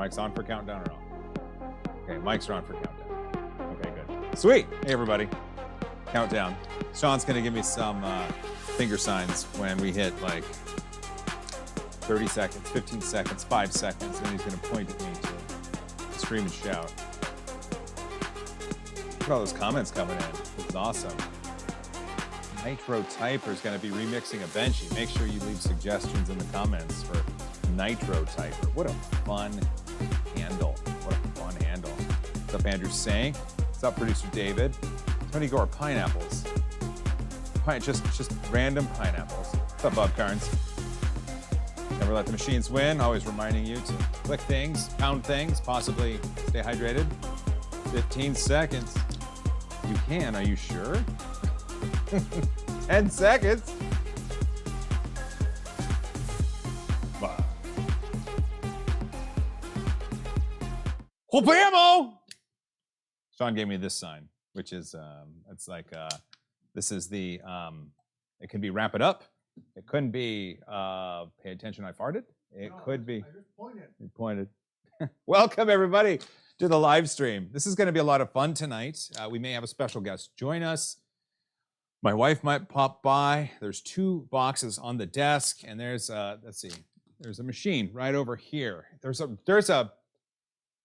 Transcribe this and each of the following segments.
Mic's on for countdown or off? Okay, mics are on for countdown. Okay, good. Sweet. Hey, everybody. Countdown. Sean's going to give me some finger signs when we hit like 30 seconds, 15 seconds, 5 seconds, and he's going to point at me to scream and shout. Look at all those comments coming in. This is awesome. Nitro Typer is going to be remixing a Benji. Make sure you leave suggestions in the comments for Nitro Typer. What a fun handle. What a fun handle. What's up, Andrew Sank? What's up, producer David? How many go are pineapples? Just random pineapples. What's up, Bob Carnes? Never let the machines win. Always reminding you to click things, pound things, possibly stay hydrated. 15 seconds. You can, are you sure? 10 seconds. Wow. Whoopamo! Sean gave me this sign, which is, it's like, this is the, it can be wrap it up. It couldn't be, pay attention, I farted. It could be. I just pointed. You pointed. Welcome, everybody, to the live stream. This is going to be a lot of fun tonight. We may have a special guest join us. My wife might pop by. There's 2 boxes on the desk, and there's let's see, there's a machine right over here. There's a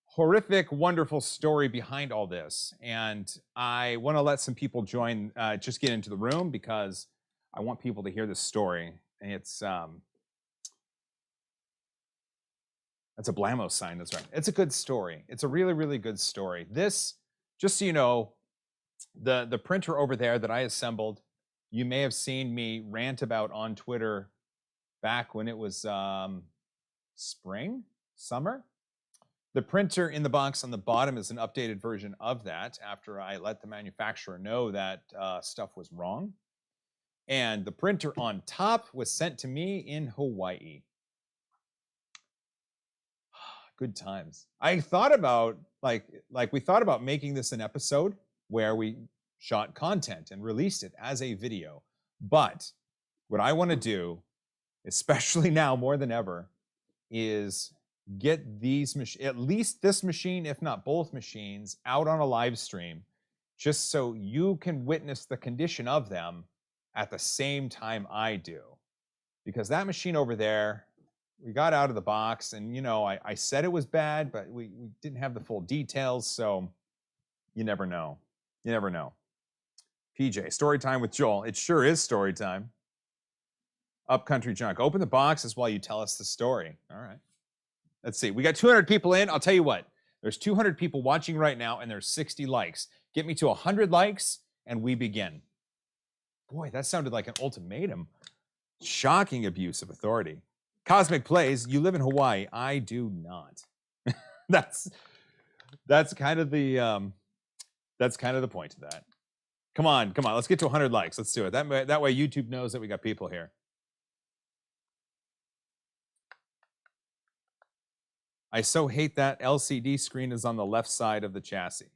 horrific, wonderful story behind all this, and I want to let some people join, just get into the room because I want people to hear this story. And it's that's a Blamo sign. That's right. It's a good story. It's a really, really good story. This, just so you know, the printer over there that I assembled, you may have seen me rant about on Twitter back when it was spring, summer. The printer in the box on the bottom is an updated version of that after I let the manufacturer know that stuff was wrong. And the printer on top was sent to me in Hawaii. Good times. I thought about, like we thought about making this an episode where we shot content and released it as a video. But what I want to do, especially now more than ever, is get these at least this machine, if not both machines, out on a live stream, just so you can witness the condition of them at the same time I do. Because that machine over there, we got out of the box, and you know, I said it was bad, but we didn't have the full details, so you never know. You never know. PJ, story time with Joel. It sure is story time. Upcountry Junk. Open the boxes while you tell us the story. All right. Let's see. We got 200 people in. I'll tell you what. There's 200 people watching right now, and there's 60 likes. Get me to 100 likes, and we begin. Boy, that sounded like an ultimatum. Shocking abuse of authority. Cosmic Plays, you live in Hawaii. I do not. that's kind of the point of that. Come on, let's get to 100 likes. Let's do it. That way YouTube knows that we got people here. I so hate that LCD screen is on the left side of the chassis.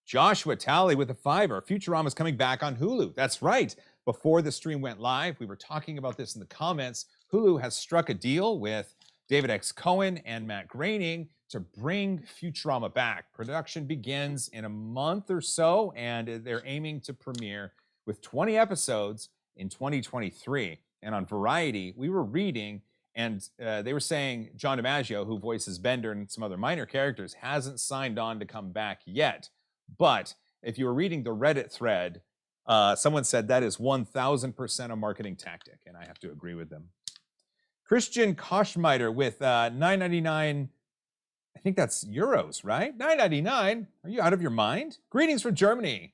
Joshua Talley with a $5. Futurama's coming back on Hulu. That's right. Before the stream went live, we were talking about this in the comments. Hulu has struck a deal with David X. Cohen and Matt Groening to bring Futurama back. Production begins in a month or so, and they're aiming to premiere with 20 episodes in 2023. And on Variety, we were reading, and they were saying John DiMaggio, who voices Bender and some other minor characters, hasn't signed on to come back yet. But if you were reading the Reddit thread, someone said that is 1,000% a marketing tactic, and I have to agree with them. Christian Koschmeider with $9.99. I think that's euros, right? $9.99. Are you out of your mind? Greetings from Germany.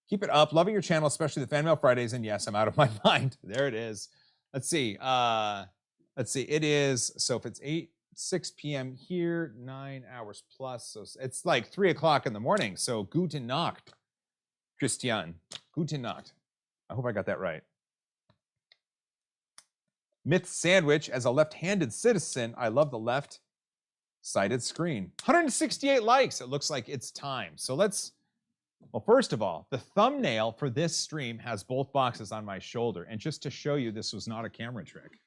Keep it up. Loving your channel, especially the Fan Mail Fridays. And yes, I'm out of my mind. There it is. Let's see. It is, so if it's 6 p.m. here, 9 hours plus. So it's like 3 o'clock in the morning. So guten Nacht, Christian. Guten Nacht. I hope I got that right. Myth Sandwich, as a left-handed citizen, I love the left-sided screen. 168 likes. It looks like it's time. So let's, well, first of all, the thumbnail for this stream has both boxes on my shoulder. And just to show you, this was not a camera trick.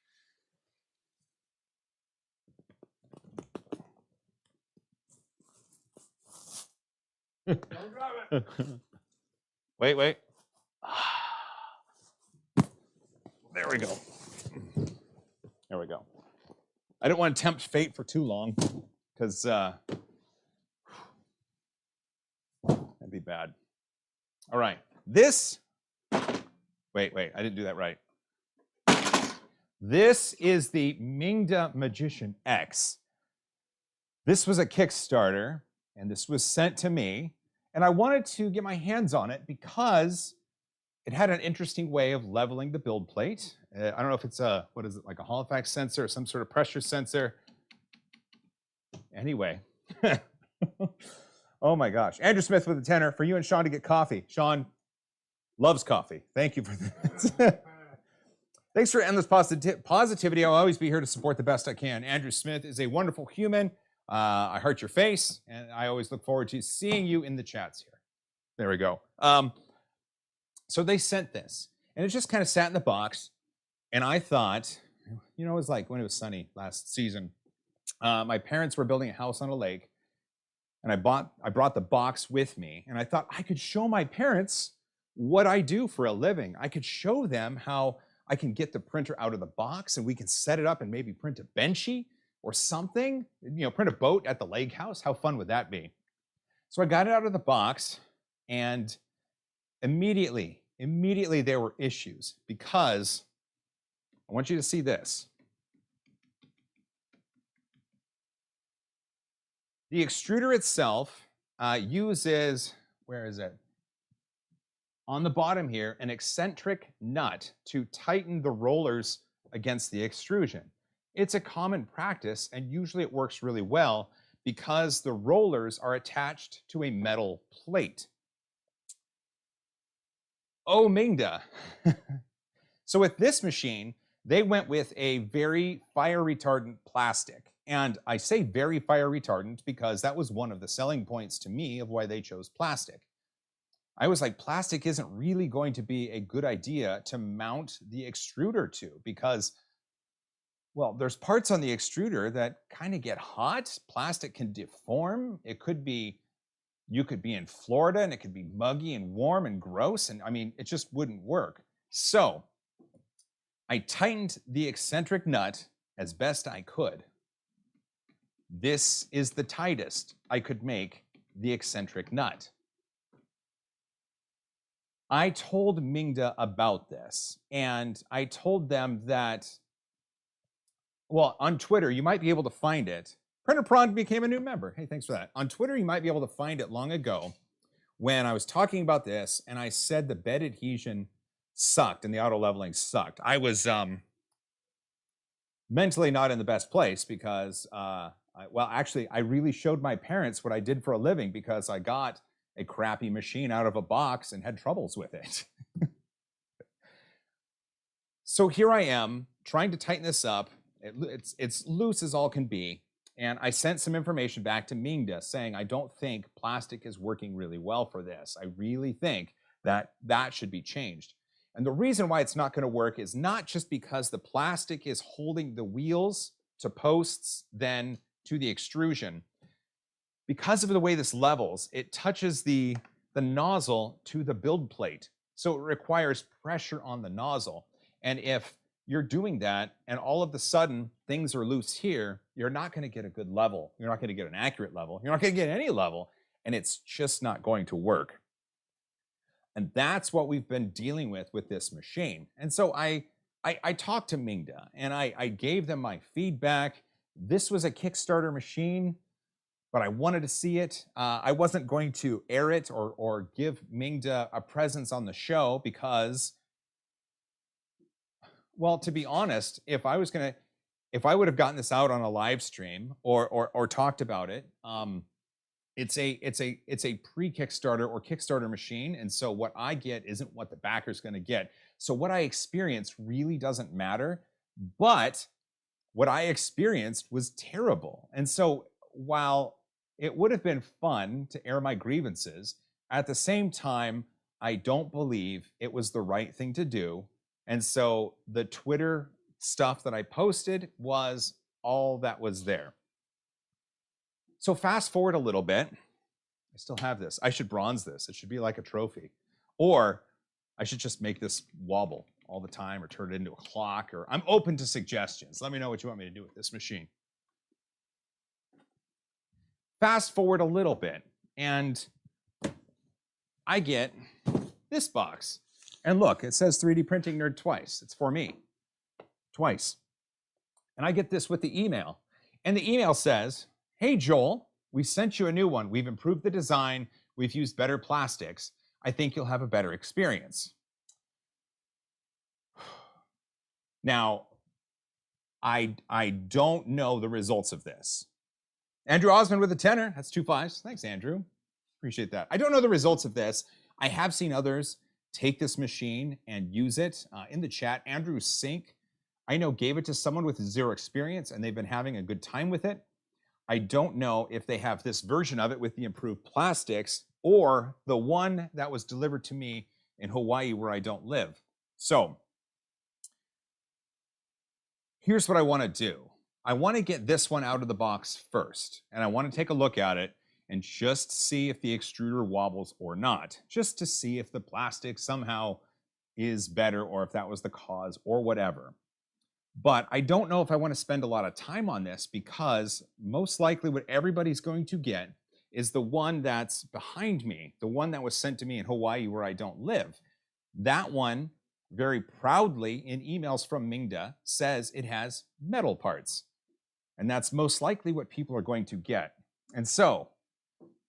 Wait, wait. There we go. There we go. I don't want to tempt fate for too long because that'd be bad. All right. This, wait, I didn't do that right. This is the Mingda Magician X. This was a Kickstarter, and this was sent to me, and I wanted to get my hands on it because it had an interesting way of leveling the build plate. I don't know if it's a, what is it, like a Hall effect sensor or some sort of pressure sensor. Anyway. Oh my gosh. Andrew Smith with a tenner for you and Sean to get coffee. Sean loves coffee. Thank you for that. Thanks for endless positivity. I'll always be here to support the best I can. Andrew Smith is a wonderful human. I heart your face, and I always look forward to seeing you in the chats here. There we go. So they sent this, and it just kind of sat in the box, and I thought, you know, it was like when it was sunny last season. My parents were building a house on a lake, and I brought the box with me, and I thought I could show my parents what I do for a living. I could show them how I can get the printer out of the box, and we can set it up and maybe print a benchy or something, you know, print a boat at the lake house. How fun would that be? So I got it out of the box, and immediately there were issues because I want you to see this. The extruder itself uses, where is it? On the bottom here, an eccentric nut to tighten the rollers against the extrusion. It's a common practice, and usually it works really well because the rollers are attached to a metal plate. Oh, Mingda. So with this machine, they went with a very fire retardant plastic. And I say very fire retardant because that was one of the selling points to me of why they chose plastic. I was like, plastic isn't really going to be a good idea to mount the extruder to because, well, there's parts on the extruder that kind of get hot. Plastic can deform. It could be, you could be in Florida and it could be muggy and warm and gross. And I mean, it just wouldn't work. So I tightened the eccentric nut as best I could. This is the tightest I could make the eccentric nut. I told Mingda about this, and I told them that, well, on Twitter, you might be able to find it. Printer Prawn became a new member. Hey, thanks for that. On Twitter, you might be able to find it long ago when I was talking about this, and I said the bed adhesion sucked and the auto leveling sucked. I was mentally not in the best place because, well, actually, I really showed my parents what I did for a living because I got a crappy machine out of a box and had troubles with it. So here I am trying to tighten this up. It's loose as all can be. And I sent some information back to Mingda saying, I don't think plastic is working really well for this. I really think that that should be changed. And the reason why it's not going to work is not just because the plastic is holding the wheels to posts, then to the extrusion. Because of the way this levels, it touches the nozzle to the build plate. So it requires pressure on the nozzle. And if you're doing that and all of a sudden things are loose here, you're not going to get a good level. You're not going to get an accurate level. You're not going to get any level, and it's just not going to work. And that's what we've been dealing with this machine. And so I talked to Mingda, and I gave them my feedback. This was a Kickstarter machine, but I wanted to see it. I wasn't going to air it or give Mingda a presence on the show because, well, to be honest, if I would have gotten this out on a live stream or talked about it, it's a pre-Kickstarter or Kickstarter machine, and so what I get isn't what the backer's going to get. So what I experienced really doesn't matter, but what I experienced was terrible. And so while it would have been fun to air my grievances, at the same time, I don't believe it was the right thing to do. And so the Twitter stuff that I posted was all that was there. So fast forward a little bit. I still have this. I should bronze this. It should be like a trophy. Or I should just make this wobble all the time or turn it into a clock. Or I'm open to suggestions. Let me know what you want me to do with this machine. Fast forward a little bit, and I get this box. And look, it says 3D Printing Nerd twice. It's for me. Twice. And I get this with the email. And the email says, hey, Joel, we sent you a new one. We've improved the design. We've used better plastics. I think you'll have a better experience. Now, I don't know the results of this. Andrew Osmond with a 10er. That's 2 5s. Thanks, Andrew. Appreciate that. I don't know the results of this. I have seen others take this machine and use it. In the chat, Andrew Sink, I know, gave it to someone with 0 experience, and they've been having a good time with it. I don't know if they have this version of it with the improved plastics or the one that was delivered to me in Hawaii where I don't live. So here's what I want to do. I want to get this one out of the box first, and I want to take a look at it and just see if the extruder wobbles or not, just to see if the plastic somehow is better or if that was the cause or whatever. But I don't know if I want to spend a lot of time on this, because most likely what everybody's going to get is the one that's behind me, the one that was sent to me in Hawaii where I don't live. That one, very proudly in emails from Mingda, says it has metal parts. And that's most likely what people are going to get. And so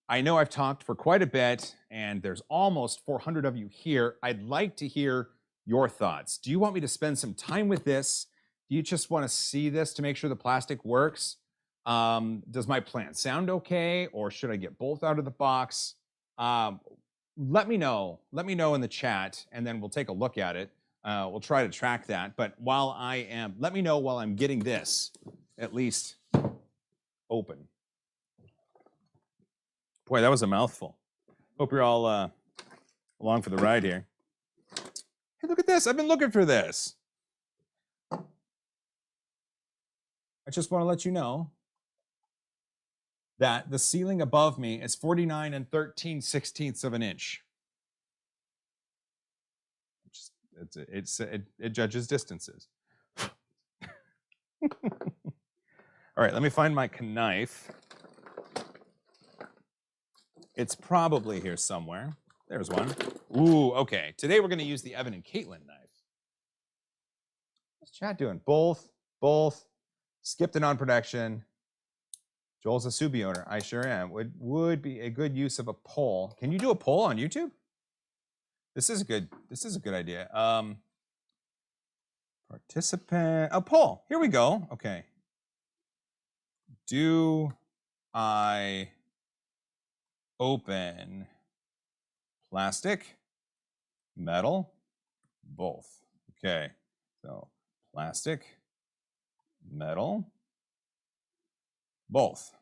I know I've talked for quite a bit, and there's almost 400 of you here. I'd like to hear your thoughts. Do you want me to spend some time with this? Do you just want to see this to make sure the plastic works? Does my plan sound okay, or should I get both out of the box? Let me know. Let me know in the chat, and then we'll take a look at it. We'll try to track that. But let me know while I'm getting this at least open. Boy, that was a mouthful. Hope you're all along for the ride here. Hey, look at this. I've been looking for this. I just want to let you know that the ceiling above me is 49 13/16 of an inch. It judges distances. All right, let me find my knife. It's probably here somewhere. There's one. Ooh, okay. Today we're going to use the Evan and Caitlin knife. What's chat doing? Both. Skipped it on production. Joel's a Subi owner. I sure am. Would be a good use of a poll. Can you do a poll on YouTube? This is a good idea. Participant. A poll. Here we go. Okay. Do I open plastic, metal, both? Okay. So plastic, metal, both.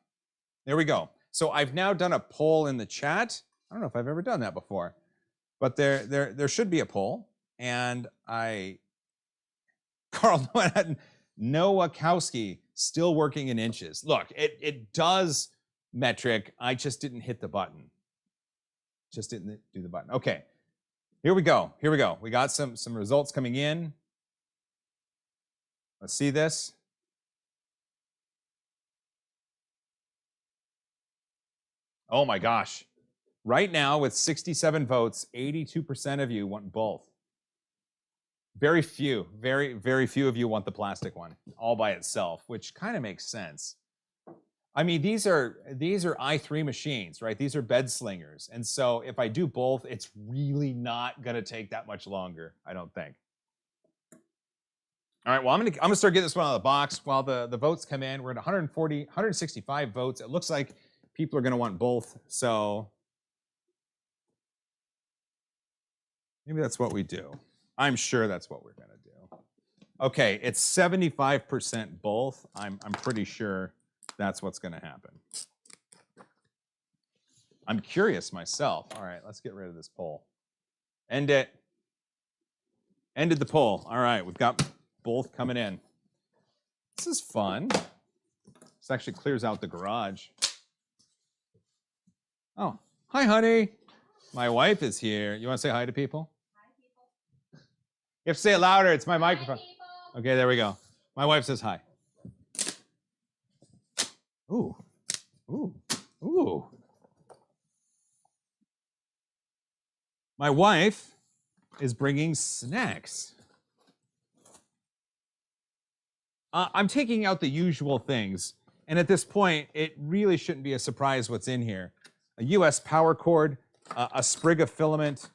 There we go. So I've now done a poll in the chat. I don't know if I've ever done that before, but there should be a poll. And Carl Nowakowski, still working in inches. Look, it does metric. I just didn't hit the button. Just didn't do the button. Okay, here we go. We got some results coming in. Let's see this. Oh my gosh. Right now, with 67 votes, 82% of you want both. Very few, very few of you want the plastic one all by itself, which kind of makes sense. I mean, these are i3 machines, right? These are bed slingers. And so if I do both, it's really not going to take that much longer, I don't think. All right, well, I'm gonna start getting this one out of the box while the votes come in. We're at 165 votes. It looks like people are going to want both, so maybe that's what we do. I'm sure that's what we're going to do. Okay, it's 75% both. I'm pretty sure that's what's going to happen. I'm curious myself. All right, let's get rid of this poll. End it. Ended the poll. All right, we've got both coming in. This is fun. This actually clears out the garage. Oh, Hi, honey. My wife is here. You want to say hi to people? Hi, people. You have to say it louder. It's my microphone. Hi, okay, there we go. My wife says hi. Ooh. Ooh. Ooh. My wife is bringing snacks. I'm taking out the usual things. And at this point, it really shouldn't be a surprise what's in here. A US power cord, a sprig of filament,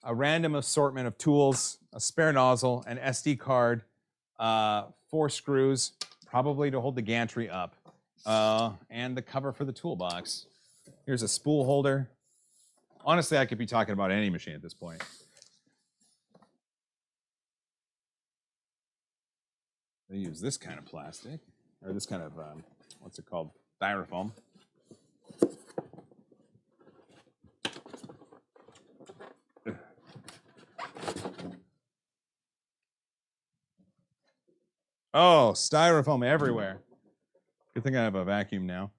a random assortment of tools, a spare nozzle, an SD card, 4 screws, probably to hold the gantry up, and the cover for the toolbox. Here's a spool holder. Honestly, I could be talking about any machine at this point. They use this kind of plastic, or this kind of, what's it called? Styrofoam. Oh, styrofoam everywhere. Good thing I have a vacuum now.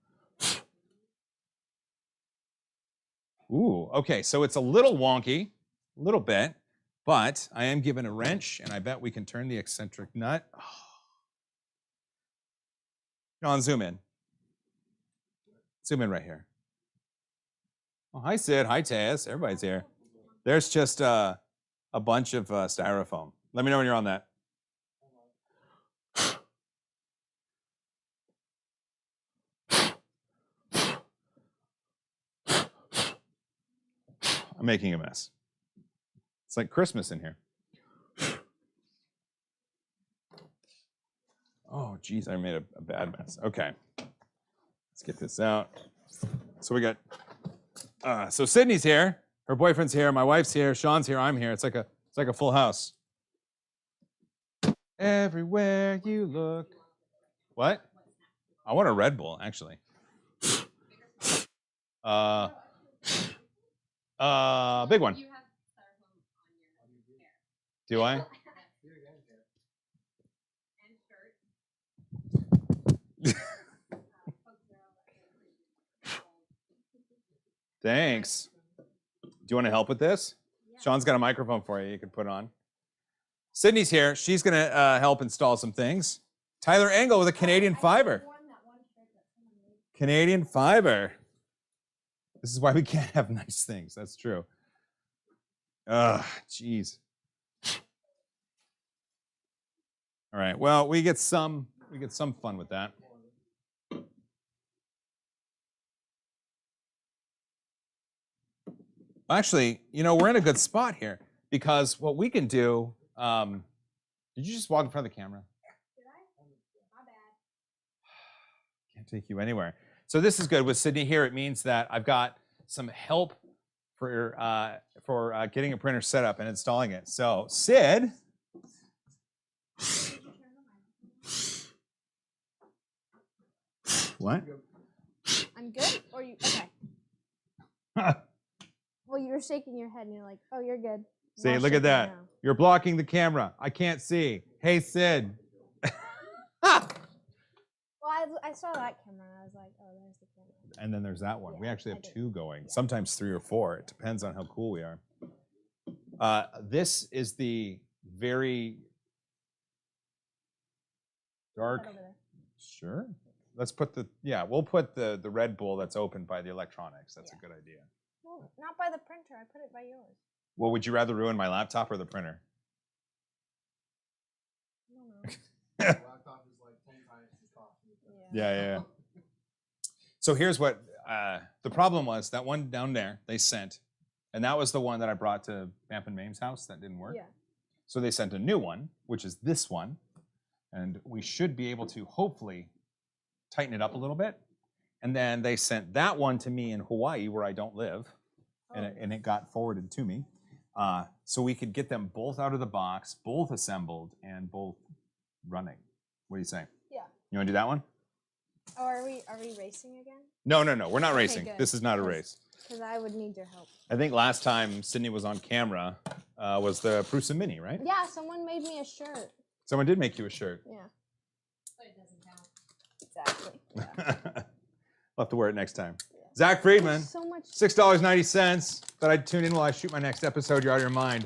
Ooh, okay, so it's a little wonky, a little bit, but I am given a wrench, and I bet we can turn the eccentric nut. Oh. John, zoom in. Zoom in right here. Oh, hi, Sid. Hi, Taz. Everybody's here. There's just a bunch of styrofoam. Let me know when you're on that. I'm making a mess. It's like Christmas in here. Oh, geez, I made a bad mess. Okay, let's get this out. So we got, so Sydney's here, her boyfriend's here, my wife's here, Sean's here, I'm here. It's like a full house. Everywhere you look. What? I want a Red Bull, actually. Big one. Do I? Thanks. Do you want to help with this? Yeah. Sean's got a microphone for you. You can put on. Sydney's here. She's going to help install some things. Tyler Engel with a Canadian fiber. Canadian fiber. This is why we can't have nice things. That's true. Ugh, jeez. All right. Well, we get some fun with that. Actually, you know, we're in a good spot here because what we can do, did you just walk in front of the camera? Did I? My bad. Can't take you anywhere. So this is good with Sydney here. It means that I've got some help for getting a printer set up and installing it. So Sid. What? I'm good? Or you, okay. Well, you were shaking your head and you're like, oh, you're good. See, look at that. Now. You're blocking the camera. I can't see. Hey, Sid. Well, I saw that camera. I was like, oh, there's the camera. And then there's that one. Yeah, we actually have 2 going. Sometimes 3 or 4. It depends on how cool we are. This is the very dark. Sure. Let's put we'll put the Red Bull that's opened by the electronics. That's a good idea. Well, not by the printer. I put it by yours. Well, would you rather ruin my laptop or the printer? I don't know. Laptop is like 10 times the cost. Yeah. So here's what the problem was. That one down there they sent, and that was the one that I brought to Vamp and Mame's house that didn't work. Yeah. So they sent a new one, which is this one, and we should be able to hopefully tighten it up a little bit. And then they sent that one to me in Hawaii, where I don't live, and it got forwarded to me. So we could get them both out of the box, both assembled, and both running. What do you say? Yeah. You want to do that one? Oh, are we racing again? No. We're not racing. Good. This is not a race. Because I would need your help. I think last time Sydney was on camera was the Prusa Mini, right? Yeah, someone made me a shirt. Someone did make you a shirt. Yeah. But it doesn't count. Exactly. Yeah. I'll have to wear it next time. Yeah. Zach Friedman, So much. $6.90. Thought I'd tune in while I shoot my next episode. You're out of your mind.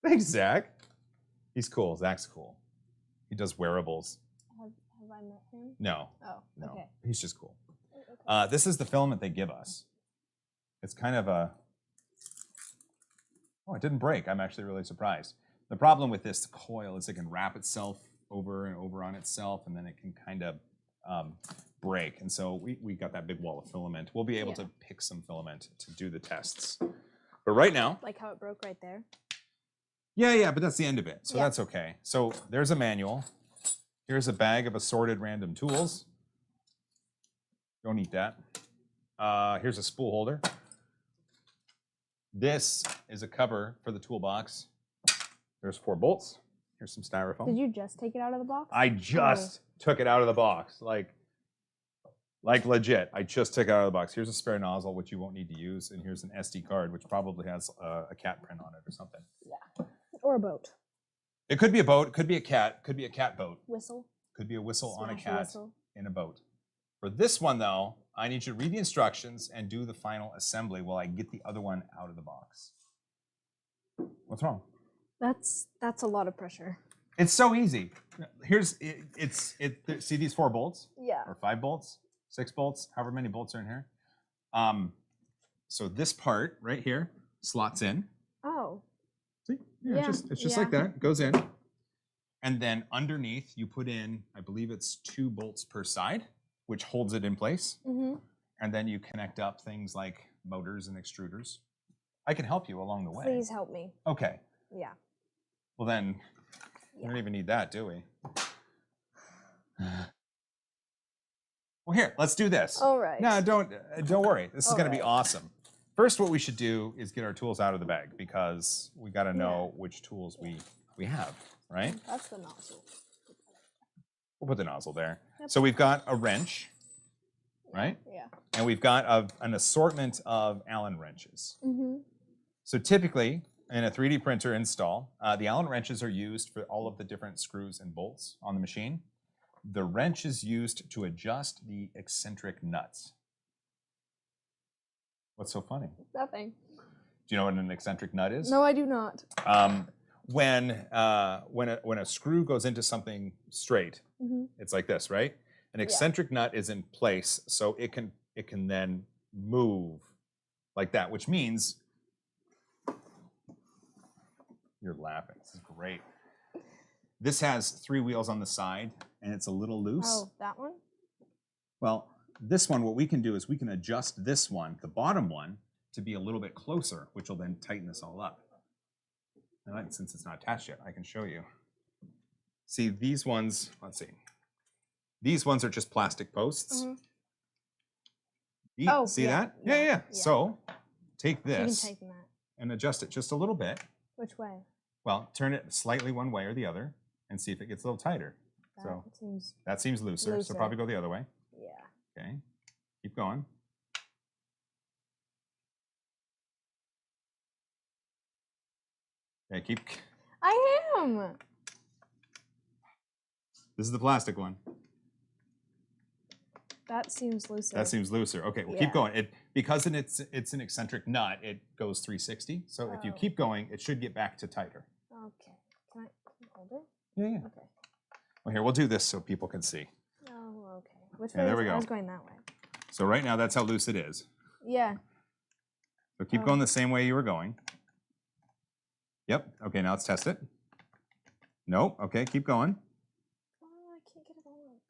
Thanks, Zach. He's cool. Zach's cool. He does wearables. Have I met him? No, Oh, no. okay. He's just cool. Okay. This is the filament they give us. It's kind of a... Oh, it didn't break. I'm actually really surprised. The problem with this coil is it can wrap itself over and over on itself, and then it can kind of break. And so we got that big wall of filament. We'll be able to pick some filament to do the tests. But right now... Like how it broke right there? Yeah, but that's the end of it. So Yeah. that's okay. So there's a manual. Here's a bag of assorted random tools. Don't eat that. Here's a spool holder. This is a cover for the toolbox. There's 4 bolts. Here's some styrofoam. Did you just take it out of the box? I just took it out of the box. Like legit. I just took it out of the box. Here's a spare nozzle, which you won't need to use. And here's an SD card, which probably has a cat print on it or something. Yeah. Or a boat. It could be a boat. Could be a cat. Could be a cat boat. Whistle. Could be a whistle on a Smash cat whistle. in a boat. For this one, though, I need you to read the instructions and do the final assembly while I get the other one out of the box. What's wrong? That's a lot of pressure. It's so easy. Here's see these 4 bolts? Yeah. Or 5 bolts, 6 bolts, however many bolts are in here. So this part right here slots in. Oh. See? Yeah, it's just like that. It goes in. And then underneath you put in, I believe it's 2 bolts per side, which holds it in place. Mm-hmm. And then you connect up things like motors and extruders. I can help you along the way. Please help me. Okay. Yeah. Well then, we don't even need that, do we? Well, here, let's do this. All right. No, don't worry. This is All going to be right. awesome. First, what we should do is get our tools out of the bag because we got to know which tools we have, right? That's the nozzle. We'll put the nozzle there. Yep. So we've got a wrench, right? Yeah. And we've got an assortment of Allen wrenches. Mm-hmm. So typically, in a 3D printer install, the Allen wrenches are used for all of the different screws and bolts on the machine. The wrench is used to adjust the eccentric nuts. What's so funny? Nothing. Do you know what an eccentric nut is? No, I do not. When a screw goes into something straight, Mm-hmm. it's like this, right? An eccentric nut is in place, so it can then move like that, which means you're laughing. This is great. This has 3 wheels on the side, and it's a little loose. Oh, that one? Well, this one, what we can do is we can adjust this one, the bottom one, to be a little bit closer, which will then tighten this all up. And since it's not attached yet, I can show you. See, these ones, let's see. These ones are just plastic posts. Mm-hmm. Oh, see yeah, that? yeah, Yeah. So take You can this tighten that. and adjust it just a little bit. Which way? Well, turn it slightly one way or the other and see if it gets a little tighter. So Seems that seems looser, looser. so probably go the other way. yeah. Okay, keep going. Okay, keep. I am. This is the plastic one. That seems looser. That seems looser. Okay, well, Yeah. keep going. Because it's an eccentric nut, it goes 360. So if you Oh. keep going, it should get back to tighter. Okay. Can I hold it? Yeah. Okay. Well, here, we'll do this so people can see. Oh, okay. Which Yeah, way there is we it? I go. was going that way. So right now, that's how loose it is. Yeah. So keep Oh. going the same way you were going. Yep. Okay, now let's test it. Nope. Okay, keep going. Oh, I can't get it on.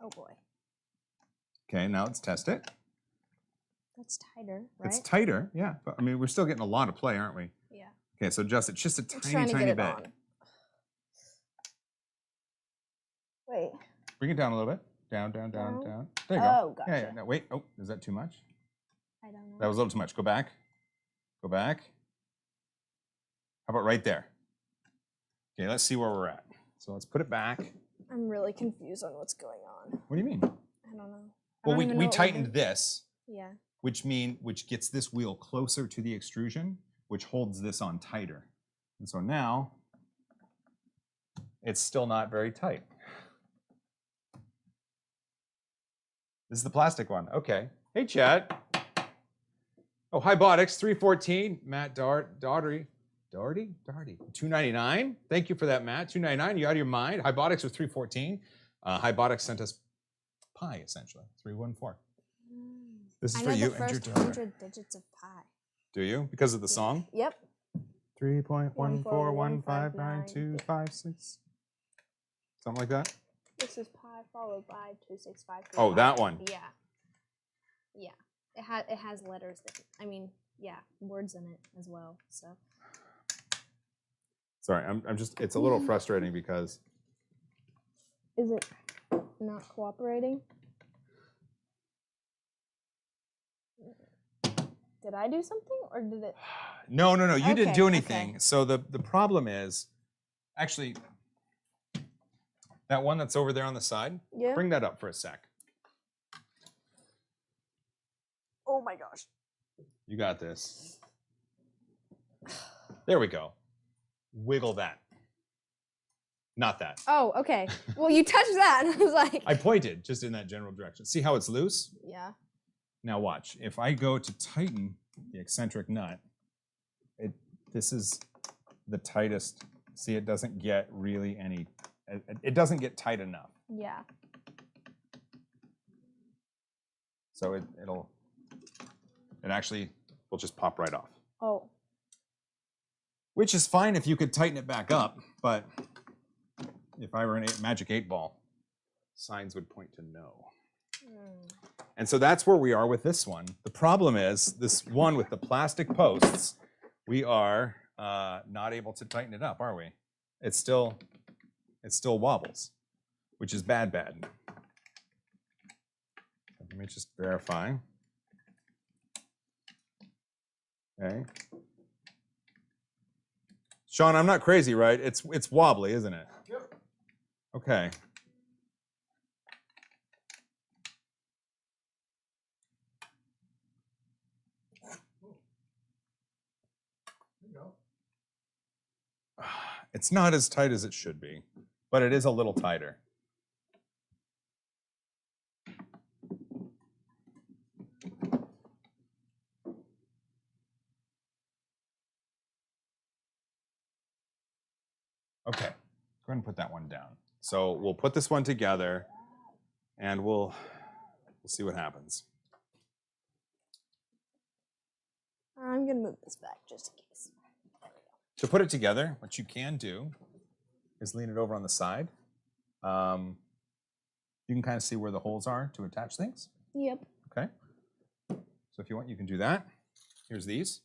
Oh boy. Okay, now let's test it. That's tighter, right? It's tighter, yeah. But I mean, we're still getting a lot of play, aren't we? Yeah. Okay, so adjust it just a I'm tiny, trying to tiny get it bit. on. Wait. Bring it down a little bit. Down. Down? There you go. Oh, gotcha. Yeah. No, wait. Oh, is that too much? I don't know. That was a little too much. Go back. Go back. How about right there? Okay, let's see where we're at. So let's put it back. I'm really confused on what's going on. What do you mean? I don't know. I Well, don't even know we what we're tightened doing. this, Yeah. which gets this wheel closer to the extrusion, which holds this on tighter. And so now it's still not very tight. This is the plastic one. Okay. Hey, Chad. Oh, Hybotics, 314. Matt Daugherty, 299. Thank you for that, Matt. 299. You out of your mind? Hybotics was 314. Hybotics sent us pi, essentially. 314. This is I for know you the and your first daughter. 100 digits of pi. Do you? Because of the song? Yep. 3.141592596. Something like that? This is pi followed by 265. Oh, that one. Yeah. Yeah. It has letters that, words in it as well. So. Sorry, I'm just, it's a little frustrating because. Is it not cooperating? Did I do something or did it? No, you didn't Okay, do anything. okay. So the problem is, actually, that one that's over there on the side, Yeah. bring that up for a sec. Oh my gosh. You got this. There we go. Wiggle that. Not that. Oh, okay. Well, you touched that and I was like. I pointed just in that general direction. See how it's loose? Yeah. Now watch. If I go to tighten the eccentric nut, this is the tightest. See, it doesn't get really any, it doesn't get tight enough. Yeah. So it actually will just pop right off. Oh. Which is fine if you could tighten it back up, but if I were a magic 8-ball, signs would point to no. And so that's where we are with this one. The problem is this one with the plastic posts, we are not able to tighten it up, are we? It still wobbles, which is bad. Let me just verify. Okay. Sean, I'm not crazy, right? It's wobbly, isn't it? Yep. Okay. There you go. It's not as tight as it should be, but it is a little tighter. Okay, go ahead and put that one down. So we'll put this one together and we'll see what happens. I'm going to move this back just in case. There we go. To put it together, what you can do is lean it over on the side. You can kind of see where the holes are to attach things. Yep. Okay. So if you want, you can do that. Here's these.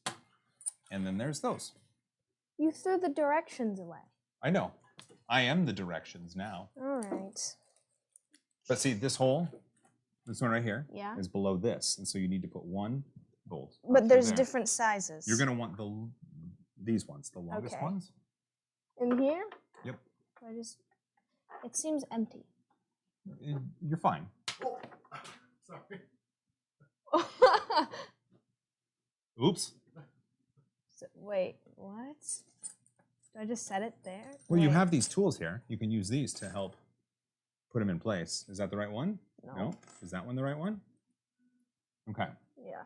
And then there's those. You threw the directions away. I know. I am the directions now. All right. But see, this hole, this one right here, Yeah. is below this. And so you need to put one bolt. But through there's there. different sizes. You're going to want these ones, the longest Okay. ones. In here? Yep. It seems empty. You're fine. Oh, sorry. Oops. Wait, what? Do I just set it there? Well, you Wait, have these tools here. You can use these to help put them in place. Is that the right one? No. Is that one the right one? Okay. Yeah.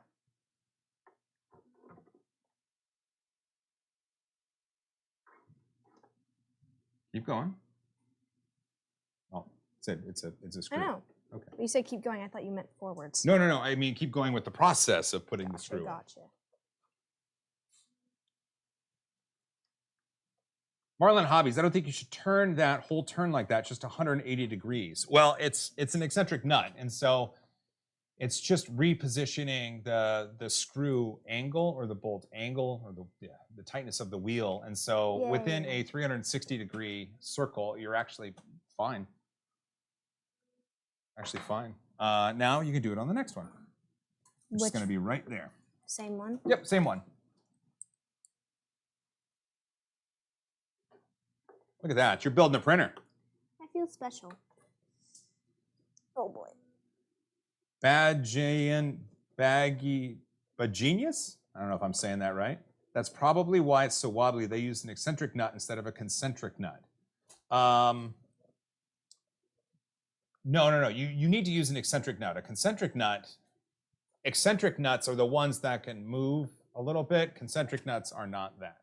Keep going. Oh, it's a screw. I know. Okay. You said keep going. I thought you meant forwards. No. I mean, keep going with the process of putting the screw in. Gotcha. Marlin Hobbies, I don't think you should turn that whole turn like that, just 180 degrees. Well, it's an eccentric nut, and so it's just repositioning the screw angle or the bolt angle or the tightness of the wheel. And so within a 360 degree circle, you're actually fine. Actually fine. Now you can do it on the next one. It's Which- going to be right there. Same one? Yep, same one. Look at that. You're building a printer. I feel special. Oh boy. Baggius? I don't know if I'm saying that right. That's probably why it's so wobbly. They used an eccentric nut instead of a concentric nut. No. You need to use an eccentric nut. A eccentric nuts are the ones that can move a little bit. Concentric nuts are not that.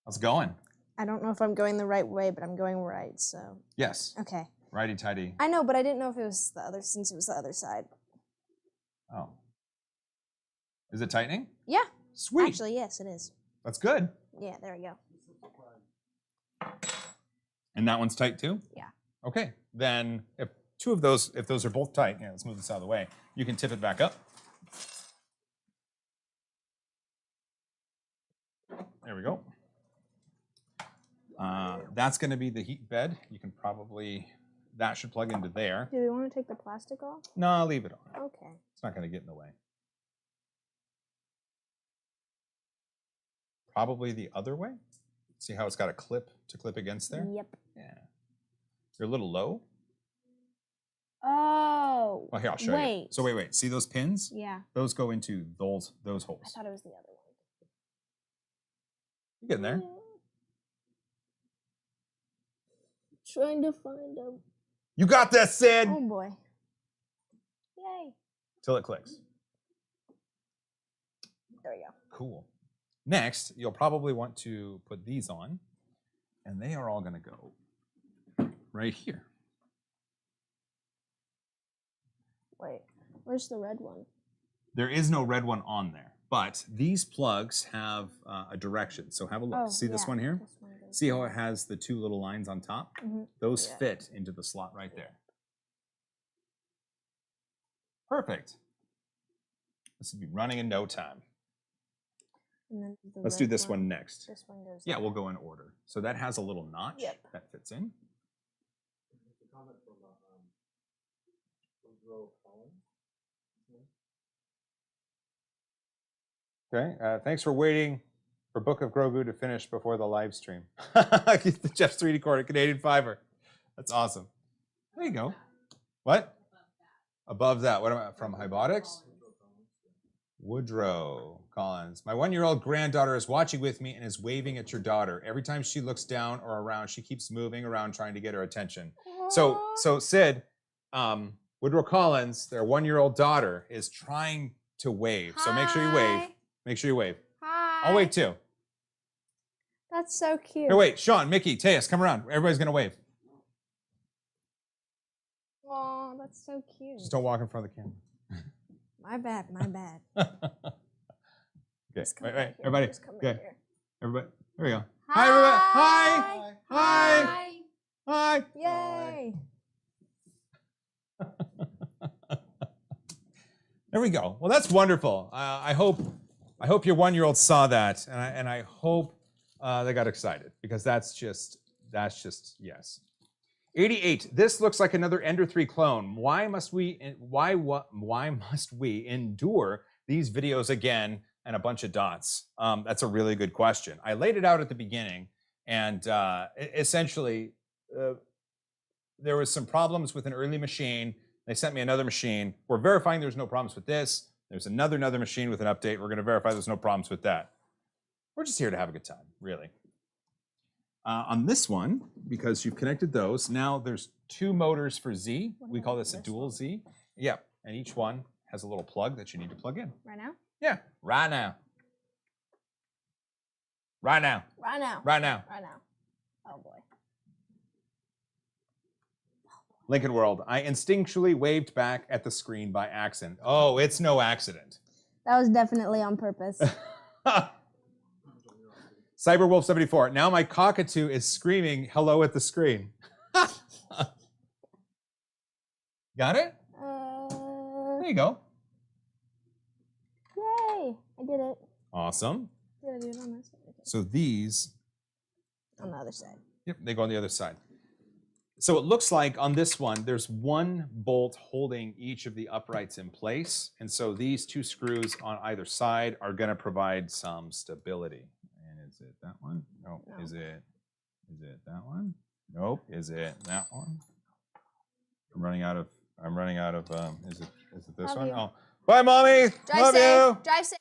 How's it going? I don't know if I'm going the right way, but I'm going right, so. Yes. Okay. Righty-tighty. I know, but I didn't know if it was the other, since it was the other side. Oh. Is it tightening? Yeah. Sweet. Actually, yes, it is. That's good. Yeah, there we go. And that one's tight too? Yeah. Okay. Then if those are both tight, yeah, let's move this out of the way. You can tip it back up. There we go. That's going to be the heat bed. You can probably, that should plug into there. Do we want to take the plastic off? No, I'll leave it on. Okay. It's not going to get in the way. Probably the other way. See how it's got a clip to clip against there? Yep. Yeah. You're a little low. Oh. Well, here, I'll show you. So wait. See those pins? Yeah. Those go into those I holes. thought it was the other one. You're getting there. Trying to find them. You got this, Sid! Oh boy. Yay. Till it clicks. There we go. Cool. Next, you'll probably want to put these on, and they are all going to go right here. Wait, where's the red one? There is no red one on there, but these plugs have a direction. So have a look. Oh, See this yeah, one here? this one goes See how there. it has the two little lines on top? Mhm. Those Yeah. fit into the slot right there. Perfect. This will be running in no time. And then the Let's do red this one next. This one goes Yeah, there. we'll go in order. So that has a little notch Yep. that fits in. It's a comment from Woodrow Collins. Okay, thanks for waiting for Book of Grogu to finish before the live stream. Jeff's 3D quarter, Canadian fiber. That's awesome. There you go. What? Above that. What am I from? Hybotics? Woodrow Collins. My 1-year-old granddaughter is watching with me and is waving at your daughter. Every time she looks down or around, she keeps moving around trying to get her attention. So Sid, Woodrow Collins, their 1-year-old daughter, is trying to wave. So make sure you wave. Hi. Make sure you wave. Hi. I'll wave too. That's so cute. Here, wait. Sean, Mickey, Tejas, come around. Everybody's going to wave. Aw, that's so cute. Just don't walk in front of the camera. My bad, my bad. Okay. Just come Wait. right here. Everybody. Just come right Good. here. Everybody. Here we go. Hi. everybody. Hi. Hi. Hi. Yay. There we go. Well, that's wonderful. I hope your 1-year-old saw that, and I hope they got excited, because that's just yes. 88. This looks like another Ender 3 clone. Why must we endure these videos again and a bunch of dots? That's a really good question. I laid it out at the beginning, and essentially there was some problems with an early machine. They sent me another machine. We're verifying there's no problems with this. There's another machine with an update. We're going to verify there's no problems with that. We're just here to have a good time, really. On this one, because you've connected those, now there's 2 motors for Z. We call this a dual Z. Yeah, and each one has a little plug that you need to plug in. Right now? Yeah, right now. Right now. Right now. Right now. Right now. Oh boy. Lincoln World. I instinctually waved back at the screen by accident. Oh, it's no accident. That was definitely on purpose. Cyberwolf74. Now my cockatoo is screaming hello at the screen. Got it? There you go. Yay! I did it. Awesome. Did I do it on this side? Okay. So these, On the other side. yep, they go on the other side. So it looks like on this one, there's 1 bolt holding each of the uprights in place. And so these 2 screws on either side are going to provide some stability. And is it that one? Nope. No. Is it that one? Nope. Is it that one? I'm running out of, is it this Love one? you. Oh, bye, mommy. Drive Love safe. Drive safe.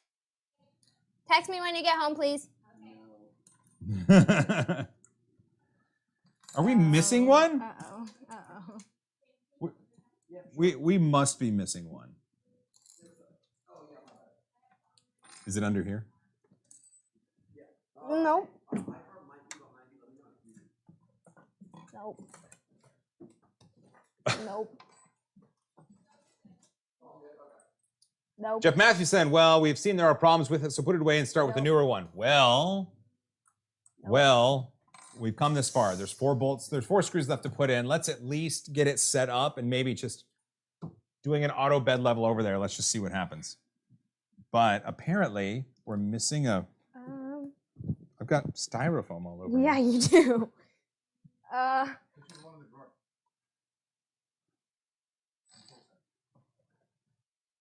Text me when you get home, please. you. Are we missing one? Uh-oh. Uh-oh. We must be missing one. Is it under here? Nope. Nope. Nope. Nope. Jeff Matthews said, well, we've seen there are problems with it, so put it away and start with the newer one. Well, we've come this far. There's 4 bolts, there's 4 screws left to put in. Let's at least get it set up and maybe just doing an auto bed level over there. Let's just see what happens. But apparently we're missing a, I've got styrofoam all over Yeah, me. you do. I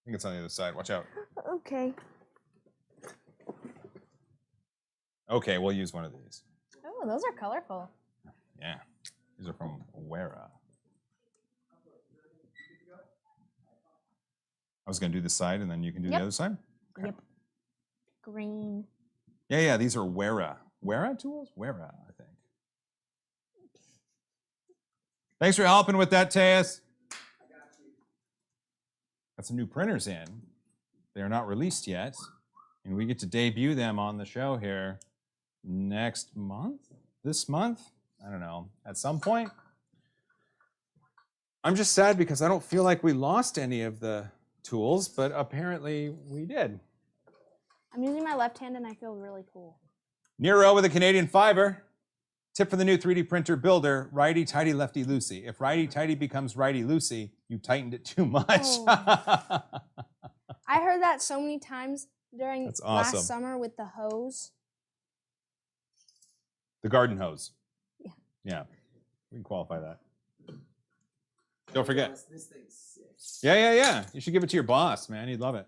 think it's on the other side. Watch out. Okay. Okay, we'll use one of these. Oh, those are colorful. Yeah, these are from Wera. I was going to do this side, and then you can do the other side? Okay. Yep. Green. Yeah, these are Wera. Wera tools? Wera, I think. Thanks for helping with that, Teus. Got some new printers in. They are not released yet, and we get to debut them on the show here next month? This month? I don't know. At some point. I'm just sad because I don't feel like we lost any of the tools, but apparently we did. I'm using my left hand and I feel really cool. Nero with a Canadian fiber. Tip for the new 3D printer builder, righty tighty lefty loosey. If righty tighty becomes righty loosey, you tightened it too much. Oh. I heard that so many times during That's awesome. last summer with the hose. The garden hose. Yeah. Yeah, we can qualify that. Don't forget. This thing's sick. Yeah. You should give it to your boss, man. He'd love it.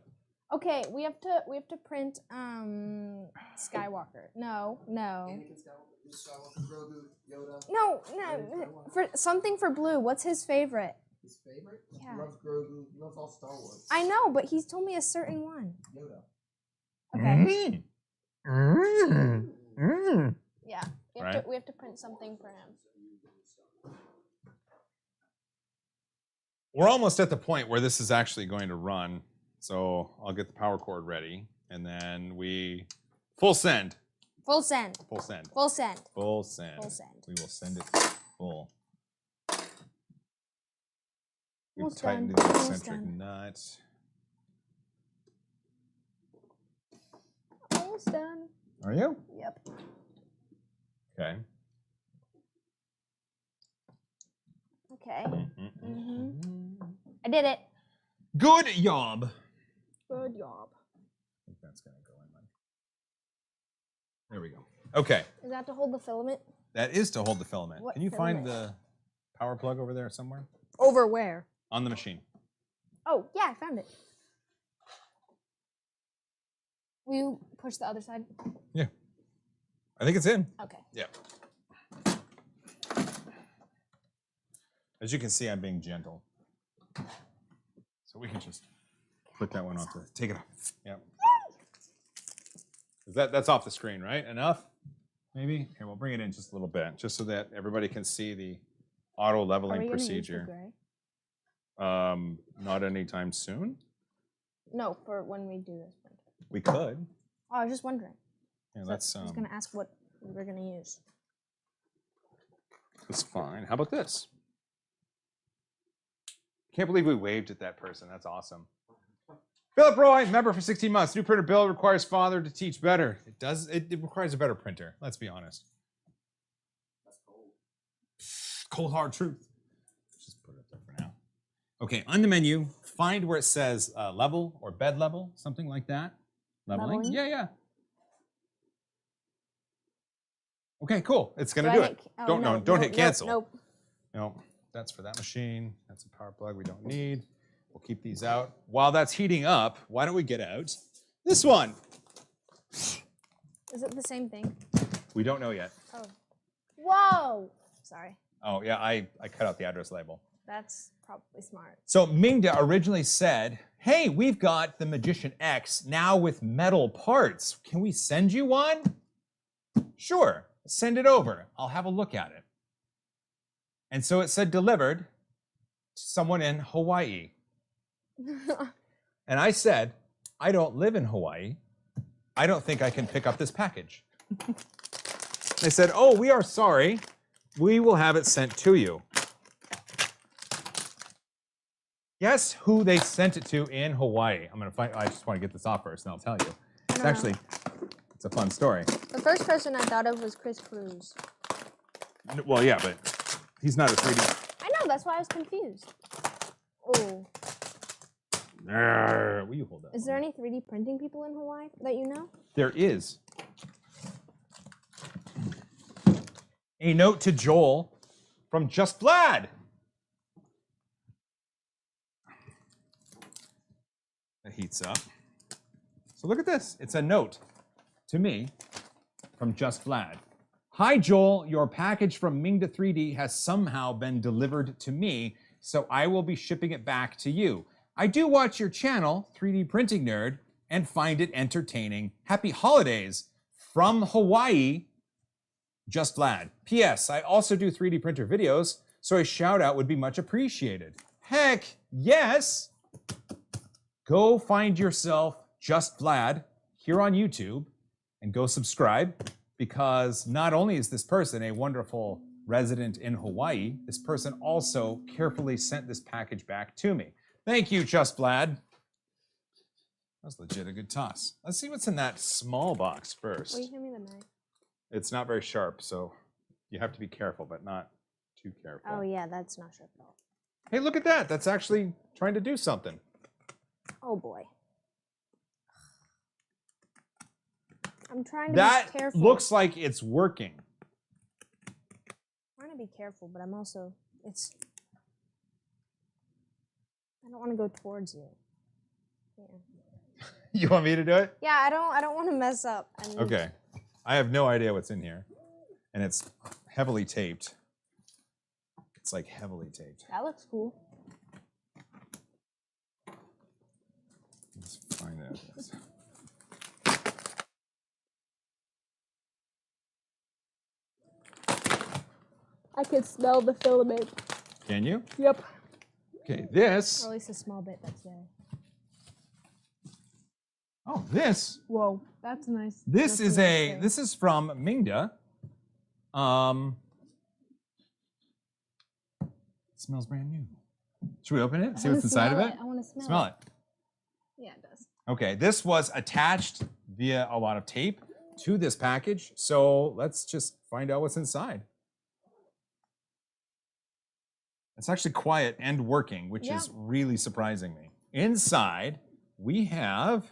Okay, we have to print Skywalker. No. Anakin Skywalker, Luke Skywalker, Grogu, Yoda. No. For something for Blue. What's his favorite? His favorite? Yeah. He loves Grogu. He loves all Star Wars. I know, but he's told me a certain one. Yoda. Okay. Mm. Yeah. We have to print something for him. We're almost at the point where this is actually going to run. So I'll get the power cord ready, and then we full send. Full send. Full send. Full send. Full send. Full send. We will send it full. We've Almost tightened done. the Almost eccentric done. nut. Almost done. Are you? Yep. Okay. Okay. I did it. Good job. Good job. I think that's gonna go in. There we go. Okay. Is that to hold the filament? That is to hold the filament. What Can you find filament? the power plug over there somewhere? Over where? On the machine. Oh, yeah, I found it. Will you push the other side? Yeah. I think it's in. Okay. Yeah. As you can see, I'm being gentle. So we can just put that one off. Take it off. Yeah. That's off the screen, right? Enough? Maybe? Here, we'll bring it in just a little bit, just so that everybody can see the auto Are we leveling gonna use the procedure. gray? Not anytime soon. No, for when we do this print. We could. Oh, I was just wondering. Yeah, So that's I was going to ask what we were going to use. that's fine. How about this? Can't believe we waved at that person. That's awesome. Philip Roy, member for 16 months. New printer build requires father to teach better. It does. It requires a better printer. Let's be honest. That's cold. Cold hard truth. Just put it up there for now. Okay, on the menu, find where it says level or bed level, something like that. Leveling. Leveling? Yeah. Okay, cool. It's gonna Do I do hit it. ca- oh, Don't no, don't no, hit cancel. Nope. No, that's for that machine. That's a power plug we don't need. We'll keep these out. While that's heating up, why don't we get out this one? Is it the same thing? We don't know yet. Oh. Whoa! Sorry. Oh, yeah, I cut out the address label. That's probably smart. So Mingda originally said, hey, we've got the Magician X now with metal parts. Can we send you one? Sure, send it over. I'll have a look at it. And so it said delivered to someone in Hawaii. And I said, I don't live in Hawaii. I don't think I can pick up this package. They said, oh, we are sorry. We will have it sent to you. Guess who they sent it to in Hawaii? I'm gonna find. I just want to get this off first, and I'll tell you. It's actually, it's a fun story. The first person I thought of was Chris Cruz. Well, yeah, but he's not a 3D. I know, that's why I was confused. Oh. Will you hold that? Is there any 3D printing people in Hawaii that you know? There is. A note to Joel from Just Vlad. That heats up. So look at this. It's a note to me from Just Vlad. Hi, Joel. Your package from Mingda 3D has somehow been delivered to me, so I will be shipping it back to you. I do watch your channel, 3D Printing Nerd, and find it entertaining. Happy holidays from Hawaii, Just Vlad. P.S. I also do 3D printer videos, so a shout out would be much appreciated. Heck yes! Go find yourself Just Vlad here on YouTube and go subscribe, because not only is this person a wonderful resident in Hawaii, this person also carefully sent this package back to me. Thank you, Just Vlad. That's legit a good toss. Let's see what's in that small box first. Will you hand me the knife? It's not very sharp, so you have to be careful, but not too careful. Oh yeah, that's not sharp at all. Hey, look at that. That's actually trying to do something. Oh boy. I'm trying to That be careful. looks like it's working. I'm trying to be careful, but I'm also, I don't want to go towards you. Yeah. You want me to do it? Yeah, I don't want to mess up. Okay. I have no idea what's in here. And it's heavily taped. It's like heavily taped. That looks cool. Let's find out. I can smell the filament. Can you? Yep. Okay, this. Or at least a small bit that's there. Oh, this. Whoa, that's nice. This is a. This is from Mingda. It smells brand new. Should we open it? See what's inside of it? I want to Smell it. Yeah, it does. Okay, this was attached via a lot of tape to this package. So let's just find out what's inside. It's actually quiet and working, which is really surprising me. Inside, we have